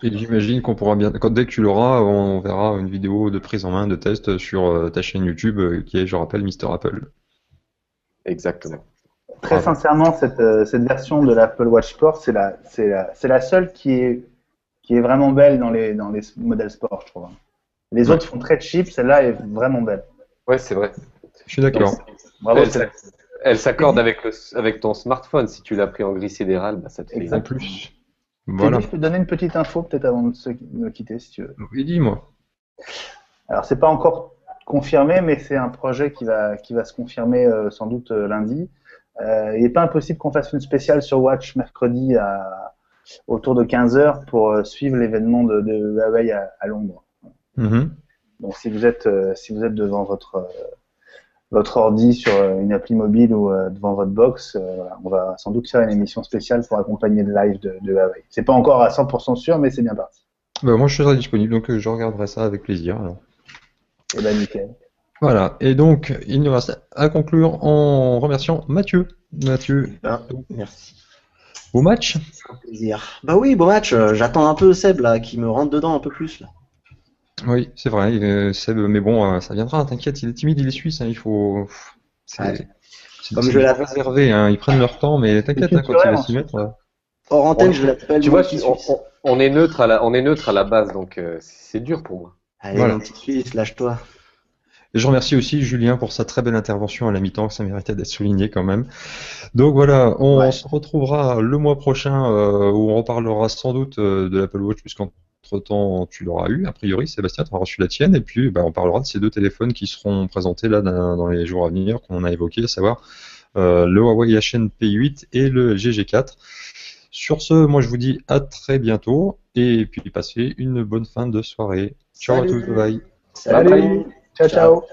Et j'imagine qu'on pourra bien, dès que tu l'auras, on verra une vidéo de prise en main, de test sur ta chaîne YouTube, qui est, je rappelle, Mister Apple. Exactement. Très sincèrement, cette version de l'Apple Watch Sport, c'est la seule qui est vraiment belle dans les modèles sport, je trouve. Les autres font très cheap, celle-là est vraiment belle. Ouais, c'est vrai. Je suis d'accord. Bravo. Elle s'accorde avec ton smartphone. Si tu l'as pris en gris sidéral, bah, ça te fait. En plus. Voilà. Voilà. Je peux te donner une petite info peut-être avant de me quitter, si tu veux. Oui, dis-moi. Alors, c'est pas encore confirmé, mais c'est un projet qui va se confirmer sans doute lundi. Il n'est pas impossible qu'on fasse une spéciale sur Watch mercredi autour de 15h pour suivre l'événement de Huawei à Londres. Mm-hmm. Donc, si vous êtes devant votre ordi sur une appli mobile ou devant votre box, voilà, on va sans doute faire une émission spéciale pour accompagner le live de Huawei. C'est pas encore à 100% sûr, mais c'est bien parti. Bah, moi, je serai disponible, donc je regarderai ça avec plaisir. Alors. Et ben nickel. Voilà. Et donc, il nous reste à conclure en remerciant Mathieu. Mathieu, Merci. beau match. Plaisir. Bah oui, beau match. J'attends un peu Seb là, qui me rentre dedans un peu plus là. Oui, c'est vrai, Seb, mais bon, ça viendra, t'inquiète, il est timide, il est suisse, hein, il faut... Comme je l'ai réservé, hein, ils prennent leur temps, mais t'inquiète, hein, quand il va s'y mettre... Hors antenne, je l'appelle. Tu vois, on est neutre à la base, donc c'est dur pour moi. Allez, voilà. mon petit Suisse, lâche-toi. Et je remercie aussi Julien pour sa très belle intervention à la mi-temps, ça méritait d'être souligné quand même. Donc voilà, on se retrouvera le mois prochain où on reparlera sans doute de l'Apple Watch, puisqu'entre-temps tu l'auras eu, a priori, Sébastien, tu auras reçu la tienne, et puis on parlera de ces deux téléphones qui seront présentés là dans les jours à venir, qu'on a évoqués, à savoir le Huawei HN P8 et le LG G4. Sur ce, moi je vous dis à très bientôt, et puis passez une bonne fin de soirée. Ciao à tous, bye bye. Salut. Ciao, ciao.